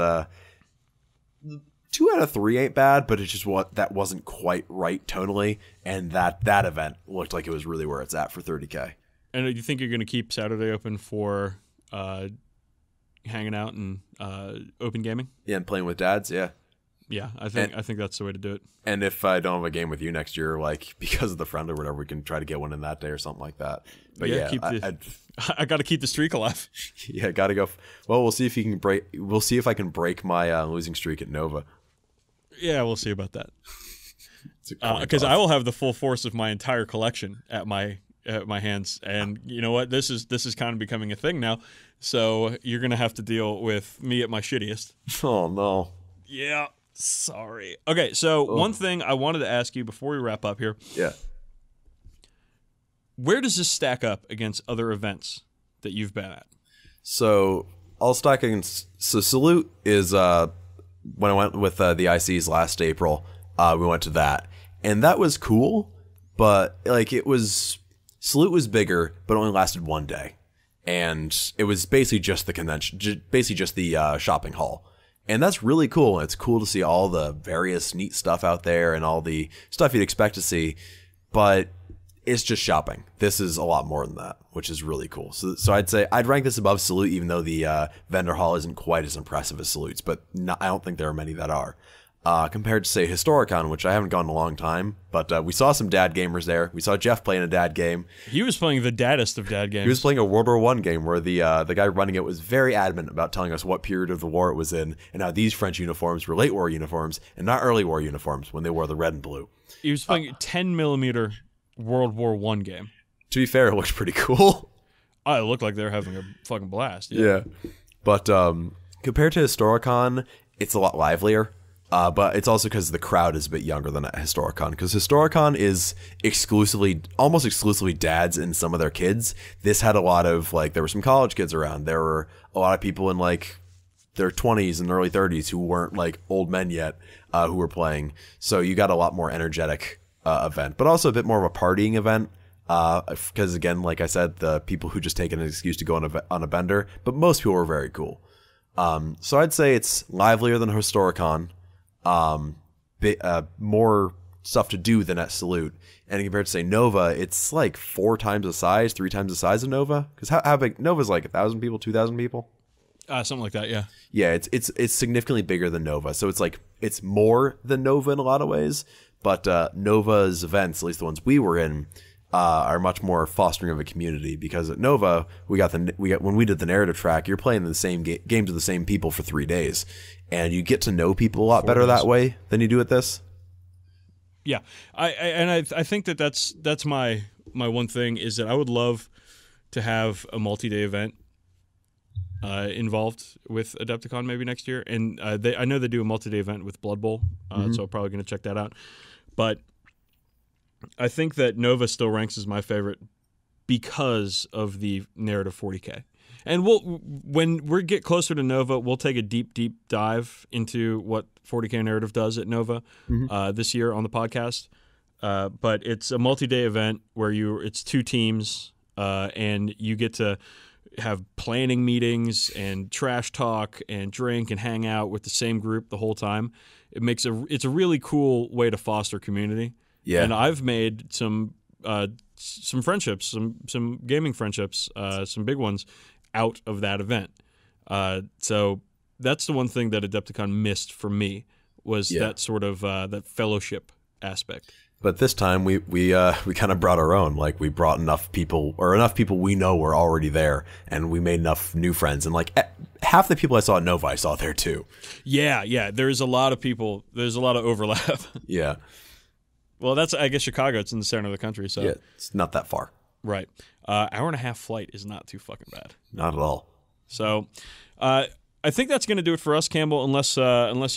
S2: out of 3 ain't bad, but it's just that wasn't quite right tonally, and that event looked like it was really where it's at for 30k.
S1: And you think you're going to keep Saturday open for hanging out and open gaming.
S2: Yeah, and playing with dads. Yeah.
S1: Yeah, I think that's the way to do it.
S2: And if I don't have a game with you next year, like because of the friend or whatever, we can try to get one in that day or something like that. But yeah,
S1: I got to keep the streak alive.
S2: Yeah, got to go. Well, we'll see if you can break. We'll see if I can break my losing streak at Nova. Yeah,
S1: we'll see about that. Because I will have the full force of my entire collection at my hands, and you know what? This is kind of becoming a thing now. So you're gonna have to deal with me at my shittiest.
S2: Oh no.
S1: Yeah. Sorry. Okay, so one thing I wanted to ask you before we wrap up here.
S2: Yeah.
S1: Where does this stack up against other events that you've been at?
S2: So I'll stack against. So Salute is when I went with the ICs last April. We went to that, and that was cool. But like Salute was bigger, but only lasted one day, and it was basically just the convention, basically just the shopping hall. And that's really cool. It's cool to see all the various neat stuff out there and all the stuff you'd expect to see. But it's just shopping. This is a lot more than that, which is really cool. So I'd say I'd rank this above Salute, even though the vendor hall isn't quite as impressive as Salute's. But I don't think there are many that are. Compared to, say, Historicon, which I haven't gone in a long time. But we saw some dad gamers there. We saw Jeff playing a dad game.
S1: He was playing the daddest of dad games.
S2: He was playing a World War I game where the guy running it was very adamant about telling us what period of the war it was in and how these French uniforms were late war uniforms and not early war uniforms when they wore the red and blue.
S1: He was playing a 10mm World War I game.
S2: To be fair, it looked pretty cool.
S1: It looked like they were having a fucking blast.
S2: Yeah. But compared to Historicon, it's a lot livelier. But it's also because the crowd is a bit younger than at Historicon. Because Historicon is almost exclusively dads and some of their kids. This had a lot of, like, there were some college kids around. There were a lot of people in, like, their 20s and early 30s who weren't, like, old men yet who were playing. So you got a lot more energetic event. But also a bit more of a partying event. Because, again, like I said, the people who just take an excuse to go on a bender. But most people were very cool. So I'd say it's livelier than Historicon. More stuff to do than at Salute, and compared to, say, Nova, it's like 3 times the size of Nova. Because how big Nova's? Like 1,000 people, 2,000 people,
S1: something like that. Yeah,
S2: yeah. It's significantly bigger than Nova, so it's like it's more than Nova in a lot of ways. But Nova's events, at least the ones we were in, are much more fostering of a community. Because at Nova, when we did the narrative track, you're playing the same games with the same people for 3 days. And you get to know people a lot better that way than you do at this.
S1: Yeah, I think that's my one thing is that I would love to have a multi-day event involved with Adepticon maybe next year. And I know they do a multi-day event with Blood Bowl, so I'm probably going to check that out. But I think that Nova still ranks as my favorite because of the narrative 40k. And when we get closer to Nova, we'll take a deep dive into what 40k narrative does at Nova this year on the podcast. But it's a multi-day event where it's 2 teams, and you get to have planning meetings and trash talk and drink and hang out with the same group the whole time. It's a really cool way to foster community. Yeah, and I've made some friendships, some gaming friendships, some big ones, out of that event. So that's the one thing that Adepticon missed for me was that sort of that fellowship aspect.
S2: But this time we kind of brought our own. Like, we brought enough people we know were already there, and we made enough new friends. And like half the people I saw at Nova, I saw there too. Yeah. There's a lot of people. There's a lot of overlap. Yeah. Well, that's, I guess, Chicago. It's in the center of the country, so yeah, it's not that far. Right. Hour and a half flight is not too fucking bad. Not at all. So, I think that's going to do it for us, Campbell. Unless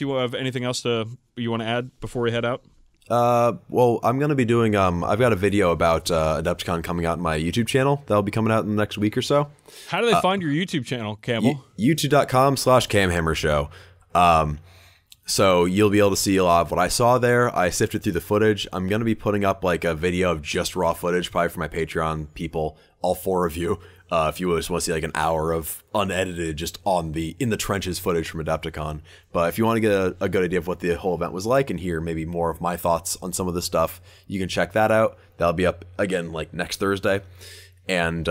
S2: you have anything else you want to add before we head out. Well, I'm going to be doing. I've got a video about Adepticon coming out on my YouTube channel. That'll be coming out in the next week or so. How do they find your YouTube channel, Campbell? YouTube.com/CamHammerShow. So you'll be able to see a lot of what I saw there. I sifted through the footage. I'm going to be putting up like a video of just raw footage, probably for my Patreon people, all 4 of you. If you just want to see like an hour of unedited, just in the trenches footage from Adepticon. But if you want to get a good idea of what the whole event was like and hear maybe more of my thoughts on some of this stuff, you can check that out. That'll be up again like next Thursday. And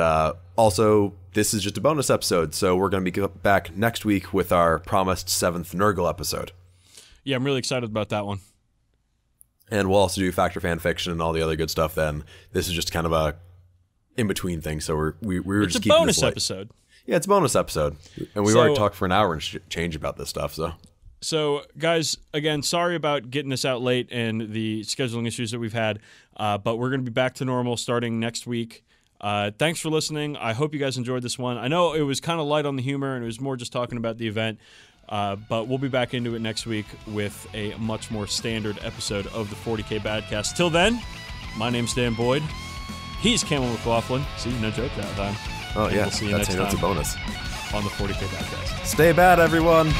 S2: also, this is just a bonus episode, so we're going to be back next week with our promised 7th Nurgle episode.
S1: Yeah, I'm really excited about that one.
S2: And we'll also do Factor Fan Fiction and all the other good stuff then. This is just kind of a in-between thing, so we were just keeping this light.
S1: It's a bonus episode.
S2: Yeah, it's a bonus episode. And we've already talked for an hour and change about this stuff, so...
S1: So, guys, again, sorry about getting this out late and the scheduling issues that we've had, but we're going to be back to normal starting next week. Thanks for listening. I hope you guys enjoyed this one. I know it was kind of light on the humor, and it was more just talking about the event, but we'll be back into it next week with a much more standard episode of the 40k Badcast. Till then, my name's Dan Boyd. He's Camel McLaughlin. See, no joke that time.
S2: Oh, yeah.
S1: We'll see you next time.
S2: That's a bonus.
S1: On the 40k Badcast.
S2: Stay bad, everyone.